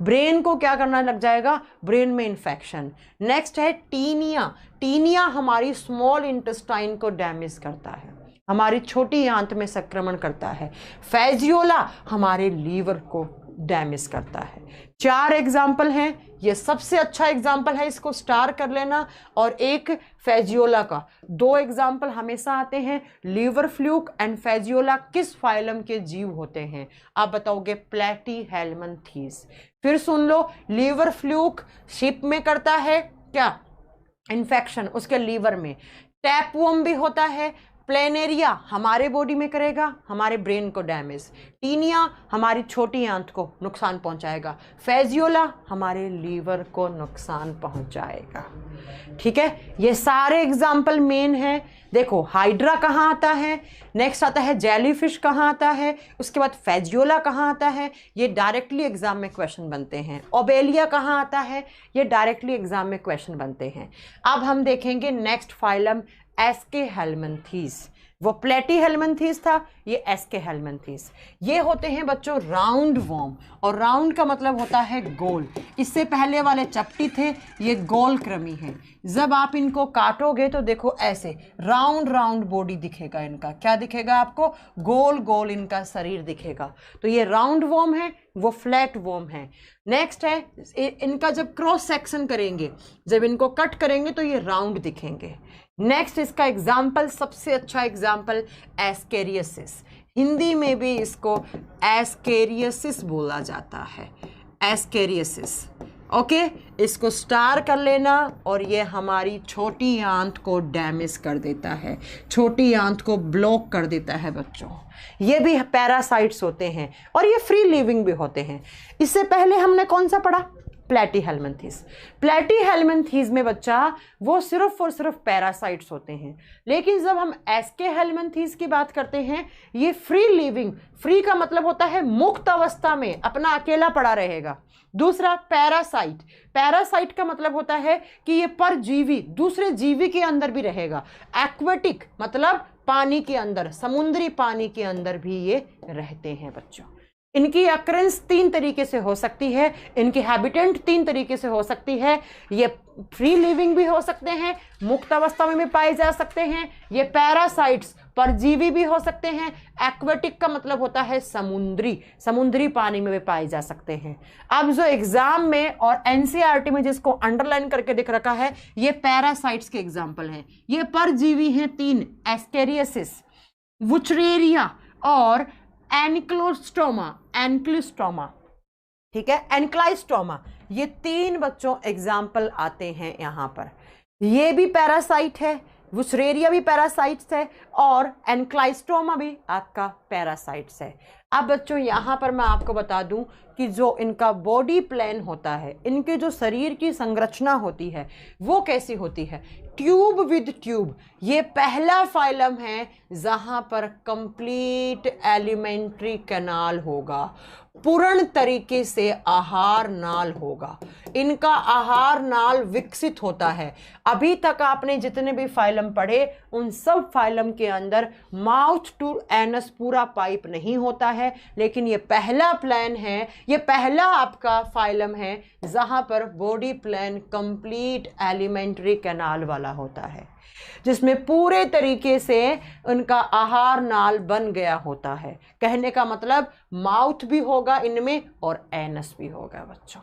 ब्रेन को क्या करना लग जाएगा? ब्रेन में इन्फेक्शन। नेक्स्ट है टीनिया। टीनिया हमारी स्मॉल इंटेस्टाइन को डैमेज करता है, हमारी छोटी आंत में संक्रमण करता है। फेजियोला हमारे लीवर को डैमेज करता है। 4 एग्जाम्पल हैं, ये सबसे अच्छा एग्जाम्पल है, इसको स्टार कर लेना। और एक फेजियोला का, 2 एग्जाम्पल हमेशा आते हैं, लीवर फ्लूक एंड फेजियोला किस फाइलम के जीव होते हैं? आप बताओगे प्लेटीहेल्मिन्थीज। फिर सुन लो, लीवर फ्लूक शिप में करता है क्या? इन्फेक्शन उसके लीवर में। टैपवॉर्म भी होता है। प्लेनेरिया हमारे बॉडी में करेगा, हमारे ब्रेन को डैमेज। टीनिया हमारी छोटी आंत को नुकसान पहुंचाएगा। फेजियोला हमारे लीवर को नुकसान पहुंचाएगा। ठीक है, ये सारे एग्जाम्पल मेन हैं। देखो हाइड्रा कहाँ आता है, नेक्स्ट आता है जेलीफिश कहाँ आता है, उसके बाद फेजियोला कहाँ आता है, ये डायरेक्टली एग्जाम में क्वेश्चन बनते हैं। ओबेलिया कहाँ आता है, ये डायरेक्टली एग्जाम में क्वेश्चन बनते हैं। अब हम देखेंगे नेक्स्ट फाइलम एस्केहेल्मिन्थीज। वो प्लेटीहेल्मिन्थीज था, ये एस्केहेल्मिन्थीज। ये होते हैं बच्चों राउंड वॉर्म, और राउंड का मतलब होता है गोल। इससे पहले वाले चपटी थे, ये गोल कृमि है। जब आप इनको काटोगे तो देखो ऐसे राउंड राउंड बॉडी दिखेगा इनका। क्या दिखेगा आपको? गोल गोल इनका शरीर दिखेगा। तो ये राउंड वॉर्म है, वो फ्लैट वॉर्म है। नेक्स्ट है इनका जब क्रॉस सेक्शन करेंगे, जब इनको कट करेंगे तो ये राउंड दिखेंगे। नेक्स्ट इसका एग्जाम्पल, सबसे अच्छा एग्जाम्पल एस्केरियसिस। हिंदी में भी इसको एस्केरियसिस बोला जाता है, एस्केरियसिस। ओके, इसको स्टार कर लेना। और ये हमारी छोटी आंत को डैमेज कर देता है, छोटी आंत को ब्लॉक कर देता है बच्चों। ये भी पैरासाइट्स होते हैं और ये फ्री लिविंग भी होते हैं। इससे पहले हमने कौन सा पढ़ा? प्लेटीहेल्मिन्थीज। प्लेटीहेल्मिन्थीज में बच्चा वो सिर्फ और सिर्फ पैरासाइट्स होते हैं। लेकिन जब हम एस्केहेल्मिन्थीज की बात करते हैं, ये फ्री लिविंग, फ्री का मतलब होता है मुक्त अवस्था में अपना अकेला पड़ा रहेगा। दूसरा पैरासाइट, पैरासाइट का मतलब होता है कि ये परजीवी दूसरे जीवी के अंदर भी रहेगा। एक्वेटिक मतलब पानी के अंदर, समुद्री पानी के अंदर भी ये रहते हैं बच्चों। इनकी अक्रेंस 3 तरीके से हो सकती है, इनकी हैबिटेंट 3 तरीके से हो सकती है। ये फ्री लिविंग भी हो सकते हैं, मुक्त अवस्था में भी पाए जा सकते हैं। ये पैरासाइट्स परजीवी भी हो सकते हैं। एक्वेटिक का मतलब होता है समुद्री, समुद्री पानी में भी पाए जा सकते हैं। अब जो एग्जाम में और एनसीईआरटी में जिसको अंडरलाइन करके दिख रखा है, ये पैरासाइट्स के एग्जाम्पल हैं। ये परजीवी हैं 3, एस्केरियसिस, वुचरेरिया और एनक्लोस्टोमा, एनक्लोस्टोमा। ठीक है, एनक्लाइस्टोमा। ये 3 बच्चों एग्जाम्पल आते हैं यहाँ पर। ये भी पैरासाइट है, वुचरेरिया भी पैरासाइट्स है और एनक्लाइस्टोमा भी आपका पैरासाइट्स है। अब बच्चों यहाँ पर मैं आपको बता दूं कि जो इनका बॉडी प्लान होता है, इनके जो शरीर की संरचना होती है वो कैसी होती है? Tube with tube. ये पहला फाइलम है जहाँ पर कंप्लीट एलिमेंट्री कैनाल होगा, पूर्ण तरीके से आहार नाल होगा। इनका आहार नाल विकसित होता है। अभी तक आपने जितने भी फाइलम पढ़े उन सब फाइलम के अंदर माउथ टू एनस पूरा पाइप नहीं होता है, लेकिन ये पहला प्लान है, ये पहला आपका फाइलम है जहां पर body plan complete alimentary canal वाला होता है, जिसमें पूरे तरीके से उनका आहार नाल बन गया होता है। कहने का मतलब माउथ भी होगा इनमें और एनस भी होगा बच्चों।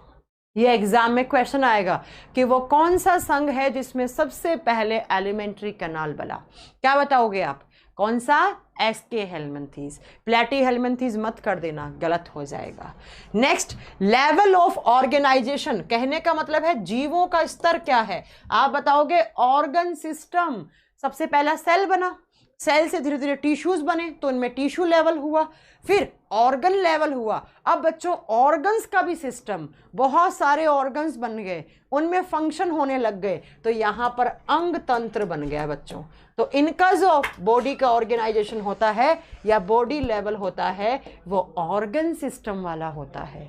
ये एग्जाम में क्वेश्चन आएगा कि वो कौन सा संघ है जिसमें सबसे पहले एलिमेंट्री कैनाल बना। क्या बताओगे आप? कौन सा? एसके हेलमिंथेस। प्लेटी हेलमिंथेस मत कर देना, गलत हो जाएगा। नेक्स्ट, लेवल ऑफ ऑर्गेनाइजेशन, कहने का मतलब है जीवों का स्तर क्या है। आप बताओगे ऑर्गन सिस्टम, सबसे पहला सेल बना, सेल से धीरे धीरे टिश्यूज बने तो इनमें टिश्यू लेवल हुआ, फिर ऑर्गन लेवल हुआ। अब बच्चों ऑर्गन्स का भी सिस्टम, बहुत सारे ऑर्गन्स बन गए, उनमें फंक्शन होने लग गए, तो यहाँ पर अंग तंत्र बन गया बच्चों। तो इनका जो बॉडी का ऑर्गेनाइजेशन होता है या बॉडी लेवल होता है वो ऑर्गन सिस्टम वाला होता है।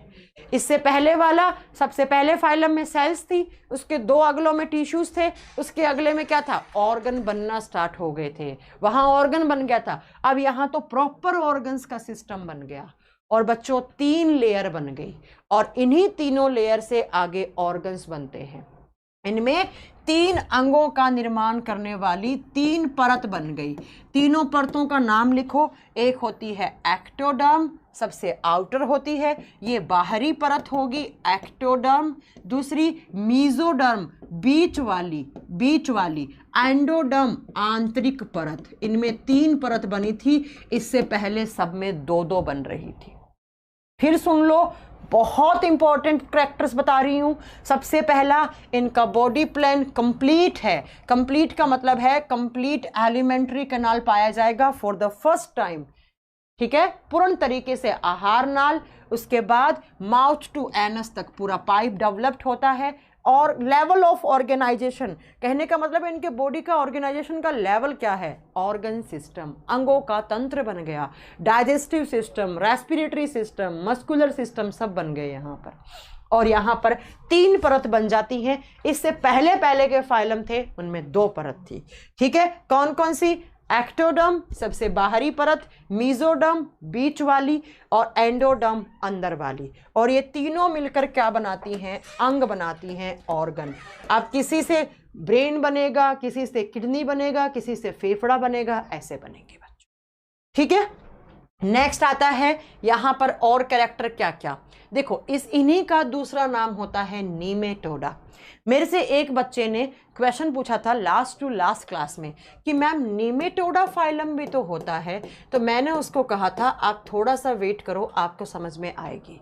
इससे पहले वाला, सबसे पहले फाइलम में सेल्स थी, उसके 2 अगलों में टिश्यूज थे, उसके अगले में क्या था? ऑर्गन बनना स्टार्ट हो गए थे, वहां ऑर्गन बन गया था। अब यहाँ तो प्रॉपर ऑर्गन्स का सिस्टम बन गया और बच्चों 3 लेयर बन गई और इन्हीं तीनों लेयर से आगे ऑर्गन्स बनते हैं। इनमें 3 अंगों का निर्माण करने वाली 3 परत बन गई। तीनों परतों का नाम लिखो। एक होती है एक्टोडर्म, सबसे आउटर होती है, ये बाहरी परत होगी एक्टोडर्म। दूसरी मीजोडर्म, बीच वाली। एंडोडर्म, आंतरिक परत। इनमें 3 परत बनी थी, इससे पहले सब में 2-2 बन रही थी। फिर सुन लो, बहुत इंपॉर्टेंट कैरेक्टर्स बता रही हूं। सबसे पहला, इनका बॉडी प्लान कंप्लीट है। कंप्लीट का मतलब है कंप्लीट एलिमेंट्री कैनाल पाया जाएगा फॉर द फर्स्ट टाइम, ठीक है, पूर्ण तरीके से आहार नाल। उसके बाद माउथ टू एनस तक पूरा पाइप डेवलप्ड होता है। और लेवल ऑफ ऑर्गेनाइजेशन, कहने का मतलब है इनके बॉडी का ऑर्गेनाइजेशन का लेवल क्या है? ऑर्गन सिस्टम, अंगों का तंत्र बन गया, digestive system, respiratory system, muscular system सब बन गए यहाँ पर। और यहाँ पर 3 परत बन जाती हैं। इससे पहले के फाइलम थे उनमें 2 परत थी, ठीक है। कौन कौन सी? एक्टोडर्म सबसे बाहरी परत, मीजोडर्म बीच वाली और एंडोडर्म अंदर वाली। और ये तीनों मिलकर क्या बनाती हैं? अंग बनाती हैं, ऑर्गन। अब किसी से ब्रेन बनेगा, किसी से किडनी बनेगा, किसी से फेफड़ा बनेगा, ऐसे बनेंगे बच्चों, ठीक है। नेक्स्ट आता है यहाँ पर और कैरेक्टर क्या क्या। देखो, इन्हीं का दूसरा नाम होता है नीमेटोडा। मेरे से एक बच्चे ने क्वेश्चन पूछा था लास्ट टू लास्ट क्लास में कि मैम नीमेटोडा फाइलम भी तो होता है, तो मैंने उसको कहा था आप थोड़ा सा वेट करो, आपको समझ में आएगी।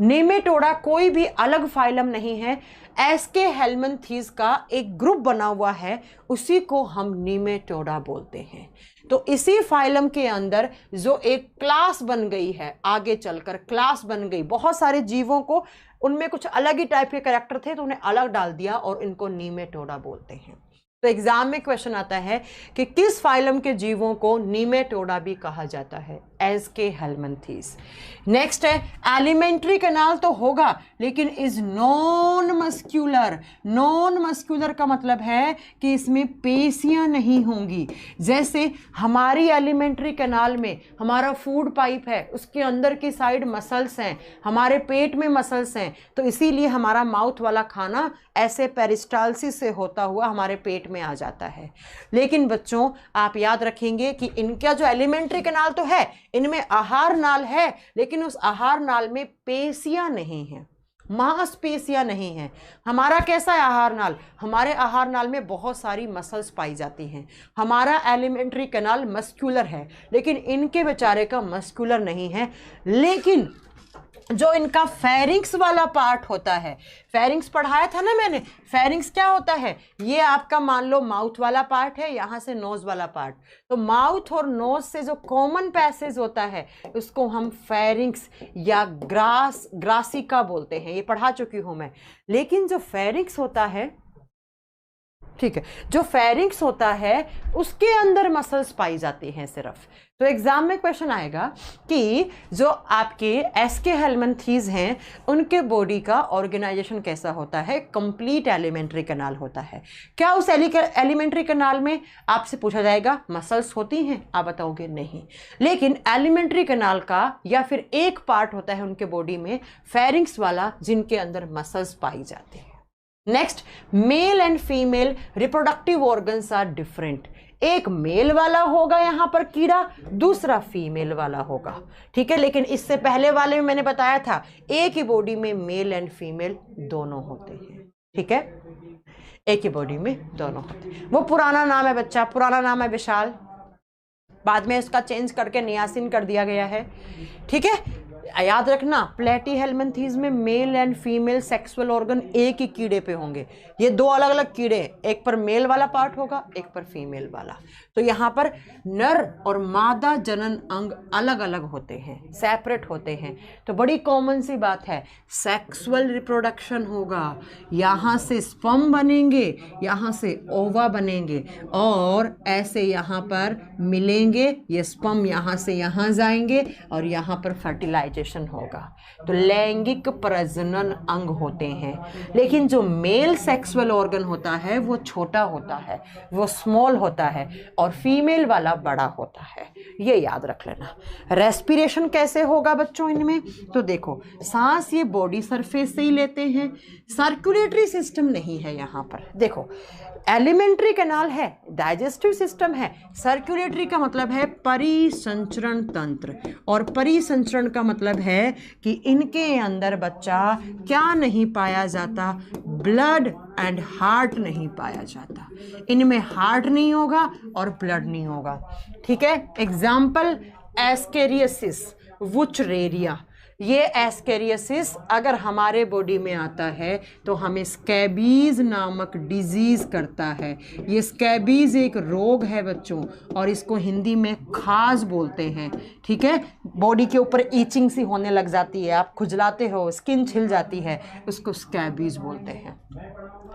नीमेटोडा कोई भी अलग फाइलम नहीं है, एसके हेलमिंथेस का एक ग्रुप बना हुआ है, उसी को हम नीमेटोडा बोलते हैं। तो इसी फाइलम के अंदर जो एक क्लास बन गई है, आगे चलकर क्लास बन गई, बहुत सारे जीवों को उनमें कुछ अलग ही टाइप के कैरेक्टर थे तो उन्हें अलग डाल दिया और इनको नीमेटोडा बोलते हैं। तो एग्जाम में क्वेश्चन आता है कि किस फाइलम के जीवों को नीमेटोडा भी कहा जाता है? एसके हेलमिंथेस। नेक्स्ट है एलिमेंट्री कैनाल तो होगा लेकिन is non muscular. Non muscular का मतलब है कि इसमें पेशियां नहीं होंगी। जैसे हमारी एलिमेंट्री कैनाल में हमारा फूड पाइप है, उसके अंदर की साइड मसल्स हैं, हमारे पेट में मसल्स हैं, तो इसीलिए हमारा माउथ वाला खाना ऐसे पेरिस्टालसिस से होता हुआ हमारे पेट में आ जाता है। लेकिन बच्चों आप याद रखेंगे कि इनका जो एलिमेंट्री कैनाल तो है, इनमें आहार नाल है, लेकिन उस आहार नाल में पेशियां नहीं है, मांसपेशियां नहीं है। हमारा कैसा है आहार नाल? हमारे आहार नाल में बहुत सारी मसल्स पाई जाती हैं। हमारा एलिमेंट्री कैनाल मस्कुलर है, लेकिन इनके बेचारे का मस्कुलर नहीं है। लेकिन जो इनका फेरिंक्स वाला पार्ट होता है, फेरिंक्स पढ़ाया था ना मैंने, फेरिंक्स क्या होता है? ये आपका मान लो माउथ वाला पार्ट है, यहाँ से नोज वाला पार्ट, तो माउथ और नोज से जो कॉमन पैसेज होता है उसको हम फेरिंक्स या ग्रासिका बोलते हैं, ये पढ़ा चुकी हूँ मैं। लेकिन जो फेरिंक्स होता है, ठीक है, जो फेरिंक्स होता है उसके अंदर मसल्स पाई जाती हैं सिर्फ। तो एग्जाम में क्वेश्चन आएगा कि जो आपके एसके हेलमिंथेस हैं उनके बॉडी का ऑर्गेनाइजेशन कैसा होता है? कंप्लीट एलिमेंट्री कैनाल होता है। क्या उस एलिमेंट्री कैनाल में आपसे पूछा जाएगा मसल्स होती हैं? आप बताओगे नहीं। लेकिन एलिमेंट्री कैनाल का या फिर एक पार्ट होता है उनके बॉडी में फेरिंक्स वाला, जिनके अंदर मसल्स पाई जाती हैं। Next, male and female reproductive organs are different. एक मेल वाला होगा यहाँ पर कीड़ा, दूसरा फीमेल वाला होगा, ठीक है। लेकिन इससे पहले वाले में मैंने बताया था एक ही बॉडी में मेल एंड फीमेल दोनों होते हैं, ठीक है, एक ही बॉडी में दोनों होते हैं। वो पुराना नाम है बच्चा, पुराना नाम है विशाल, बाद में इसका चेंज करके नियासिन कर दिया गया है। ठीक है, याद रखना प्लेटीहेल्मिन्थीज में mail and female sexual organ एक ही कीड़े पे होंगे। ये दो अलग अलग कीड़े, एक पर मेल वाला पार्ट होगा, एक पर फीमेल वाला। तो यहाँ पर नर और मादा जनन अंग अलग अलग होते हैं, सेपरेट होते हैं। तो बड़ी कॉमन सी बात है, सेक्सुअल रिप्रोडक्शन होगा, यहाँ से स्पर्म बनेंगे, यहाँ से ओवा बनेंगे और ऐसे यहाँ पर मिलेंगे, ये स्पर्म यहाँ से यहाँ जाएंगे और यहाँ पर फर्टिलाइजेशन होगा। तो लैंगिक प्रजनन अंग होते हैं। लेकिन जो मेल सेक्सुअल ऑर्गन होता है वो छोटा होता है, वो स्मॉल होता है, और फीमेल वाला बड़ा होता है। ये याद रख लेना। रेस्पिरेशन कैसे होगा बच्चों इनमें? तो देखो, सांस ये बॉडी सरफेस से ही लेते हैं, सर्कुलेटरी सिस्टम नहीं है यहाँ पर। देखो, एलिमेंट्री कैनाल है, डाइजेस्टिव सिस्टम है, सर्कुलेटरी का मतलब है परिसंचरण तंत्र, और परिसंचरण का मतलब है कि इनके अंदर बच्चा क्या नहीं पाया जाता, ब्लड एंड हार्ट नहीं पाया जाता। इनमें हार्ट नहीं होगा और ब्लड नहीं होगा। ठीक है, एग्जाम्पल एस्केरियसिस, वुचरेरिया। ये एस्केरियसिस अगर हमारे बॉडी में आता है तो हमें स्कैबीज नामक डिजीज़ करता है। ये स्कैबीज एक रोग है बच्चों, और इसको हिंदी में खाज बोलते हैं। ठीक है, बॉडी के ऊपर ईचिंग सी होने लग जाती है, आप खुजलाते हो, स्किन छिल जाती है, उसको स्कैबीज बोलते हैं।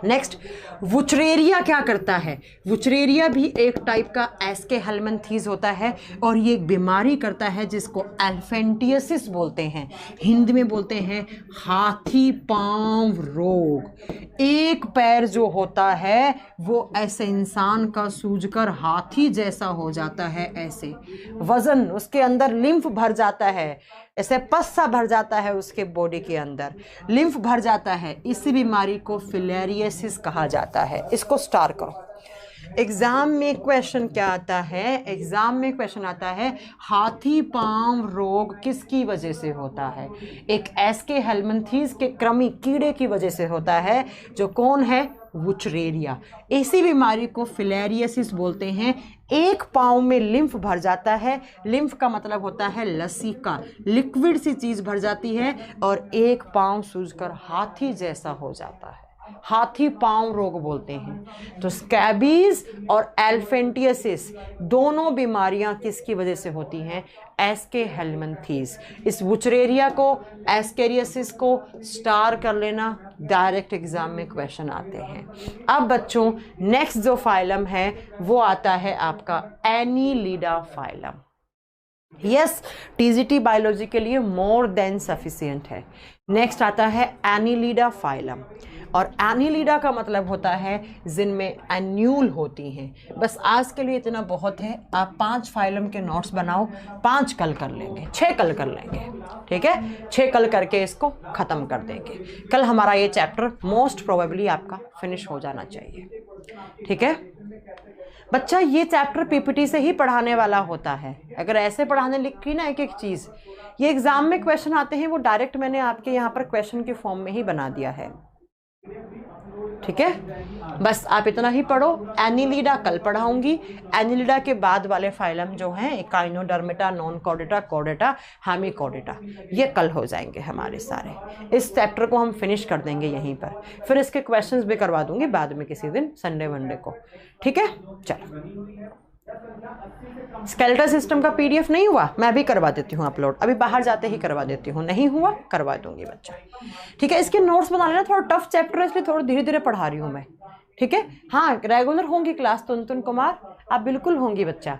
नेक्स्ट, वुचरेरिया क्या करता है? वुचरेरिया भी एक टाइप का एस्केहेल्मिन्थीज होता है, और ये एक बीमारी करता है जिसको एल्फेंटियसिस बोलते हैं। हिंदी में बोलते हैं हाथी पांव रोग। एक पैर जो होता है वो ऐसे इंसान का सूजकर हाथी जैसा हो जाता है, ऐसे वजन, उसके अंदर लिम्फ भर जाता है, ऐसे पस्सा भर जाता है, उसके बॉडी के अंदर लिम्फ भर जाता है। इसी बीमारी को फिलेरियसिस कहा जाता है। इसको स्टार करो। एग्जाम में क्वेश्चन क्या आता है? एग्जाम में क्वेश्चन आता है हाथी पांव रोग किसकी वजह से होता है? एक एस्केहेल्मिन्थीज के कृमि कीड़े की वजह से होता है, जो कौन है? वुचरेरिया। इसी बीमारी को फिलेरियसिस बोलते हैं। एक पाँव में लिम्फ भर जाता है, लिम्फ का मतलब होता है लसीका, लिक्विड सी चीज़ भर जाती है, और एक पाँव सूजकर हाथी जैसा हो जाता है, हाथी पांव रोग बोलते हैं। तो स्कैबीज और एल्फेंटियसिस दोनों बीमारियां किसकी वजह से होती हैं? एस्केहेल्मिन्थीज। इस वुचरेरिया को, एस्केरियसिस को स्टार कर लेना, डायरेक्ट एग्जाम में क्वेश्चन आते हैं। अब बच्चों नेक्स्ट जो फाइलम है वो आता है आपका Annelida phylum. Yes, TGT biology के लिए मोर देन सफिशिएंट है। नेक्स्ट आता है एनीलिडा फाइलम, और एनीलिडा का मतलब होता है जिनमें एन्यूल होती हैं। बस आज के लिए इतना बहुत है। आप 5 फाइलम के नोट्स बनाओ, 5 कल कर लेंगे, 6 कल कर लेंगे। ठीक है, 6 कल करके इसको ख़त्म कर देंगे। कल हमारा ये चैप्टर मोस्ट प्रोबेबली आपका फिनिश हो जाना चाहिए। ठीक है बच्चा, ये चैप्टर पीपीटी से ही पढ़ाने वाला होता है। अगर ऐसे पढ़ाने लिखी ना एक एक चीज़, ये एग्ज़ाम में क्वेश्चन आते हैं वो डायरेक्ट मैंने आपके यहाँ पर क्वेश्चन के फॉर्म में ही बना दिया है। ठीक है, बस आप इतना ही पढ़ो। एनीलिडा कल पढ़ाऊंगी। एनीलिडा के बाद वाले फाइलम जो हैं echinodermata, non Chordata, Chordata, Hemichordata, ये कल हो जाएंगे हमारे सारे। इस चैप्टर को हम फिनिश कर देंगे यहीं पर, फिर इसके क्वेश्चंस भी करवा दूंगी बाद में किसी दिन, संडे वनडे को। ठीक है, चलो। स्केलेटल सिस्टम का पीडीएफ नहीं हुआ, मैं भी करवा देती हूँ अपलोड, अभी बाहर जाते ही करवा देती हूँ, नहीं हुआ करवा दूंगी बच्चा। ठीक है, इसके नोट्स बना लेना, थोड़ा टफ चैप्टर है इसलिए थोड़ा धीरे धीरे पढ़ा रही हूँ मैं। ठीक है, हाँ रेगुलर होंगी क्लास तुनतुन कुमार, आप बिल्कुल होंगी बच्चा,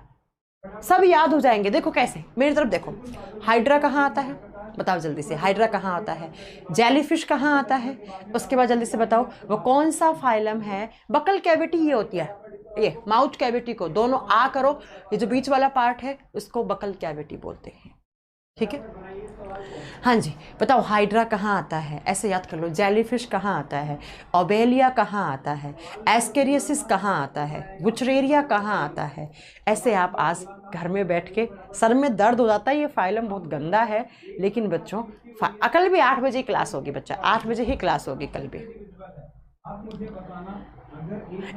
सब याद हो जाएंगे। देखो कैसे, मेरी तरफ देखो। हाइड्रा कहाँ आता है बताओ जल्दी से, हाइड्रा कहाँ आता है? जेलीफिश कहाँ आता है? उसके बाद जल्दी से बताओ वो कौन सा फाइलम है? बकल कैविटी ये होती है, ये माउथ कैविटी को दोनों आ करो, ये जो बीच वाला पार्ट है उसको बकल कैविटी बोलते हैं। ठीक है, हाँ जी बताओ हाइड्रा कहाँ आता है? ऐसे याद कर लो। जेलीफिश कहाँ आता है? ओबेलिया कहाँ आता है? एस्केरियसिस कहाँ आता है? वुचरेरिया कहाँ आता है? ऐसे आप आज घर में बैठ के, सर में दर्द हो जाता है, ये फाइलम बहुत गंदा है, लेकिन बच्चों कल भी 8 बजे क्लास होगी बच्चा, 8 बजे ही क्लास होगी कल भी।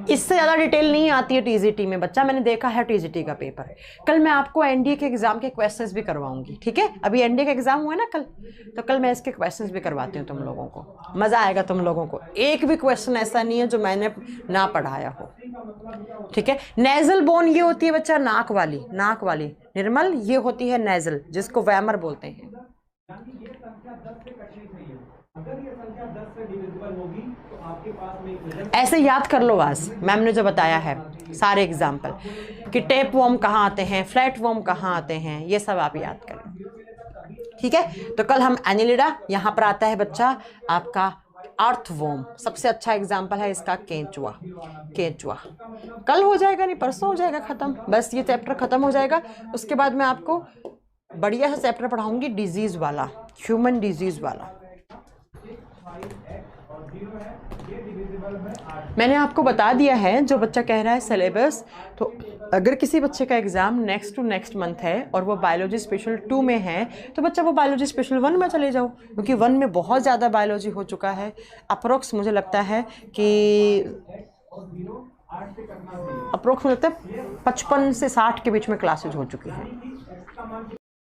इससे ज़्यादा डिटेल नहीं आती है टीजीटी में बच्चा, मैंने देखा है टीजीटी का पेपर। कल मैं आपको एनडीए के एग्जाम के क्वेश्चंस भी करवाऊंगी, ठीक है? अभी एनडीए का एग्जाम हुआ है ना कल, तो कल मैं इसके क्वेश्चंस भी करवाती हूँ तुम लोगों को, मज़ा आएगा तुम लोगों को। एक भी क्वेश्चन ऐसा नहीं है जो मैंने ना पढ़ाया हो, ठीक है? नेजल बोन ये होती है बच्चा नाक वाली निर्मल, ये होती है नेजल, जिसको वैमर बोलते हैं। ऐसे याद कर लो आज मैम ने जो बताया है सारे एग्जाम्पल, कि टेप वॉर्म कहाँ आते हैं, फ्लैट वॉर्म कहाँ आते हैं, ये सब आप याद करें, ठीक है? तो कल हम एनिलिडा, यहाँ पर आता है बच्चा आपका अर्थवॉर्म, सबसे अच्छा एग्जाम्पल है इसका केंचुआ। कल हो जाएगा, नहीं परसों हो जाएगा खत्म, बस ये चैप्टर खत्म हो जाएगा। उसके बाद मैं आपको बढ़िया सा चैप्टर पढ़ाऊंगी डिजीज वाला, ह्यूमन डिजीज वाला। मैंने आपको बता दिया है जो बच्चा कह रहा है सिलेबस, तो अगर किसी बच्चे का exam next to next month है और वो बायोलॉजी स्पेशल 2 में है, तो बच्चा वो बायोलॉजी स्पेशल 1 में चले जाओ, क्योंकि 1 में बहुत ज़्यादा बायोलॉजी हो चुका है। अप्रोक्स मुझे लगता है कि 55 से 60 के बीच में क्लासेज हो चुकी हैं।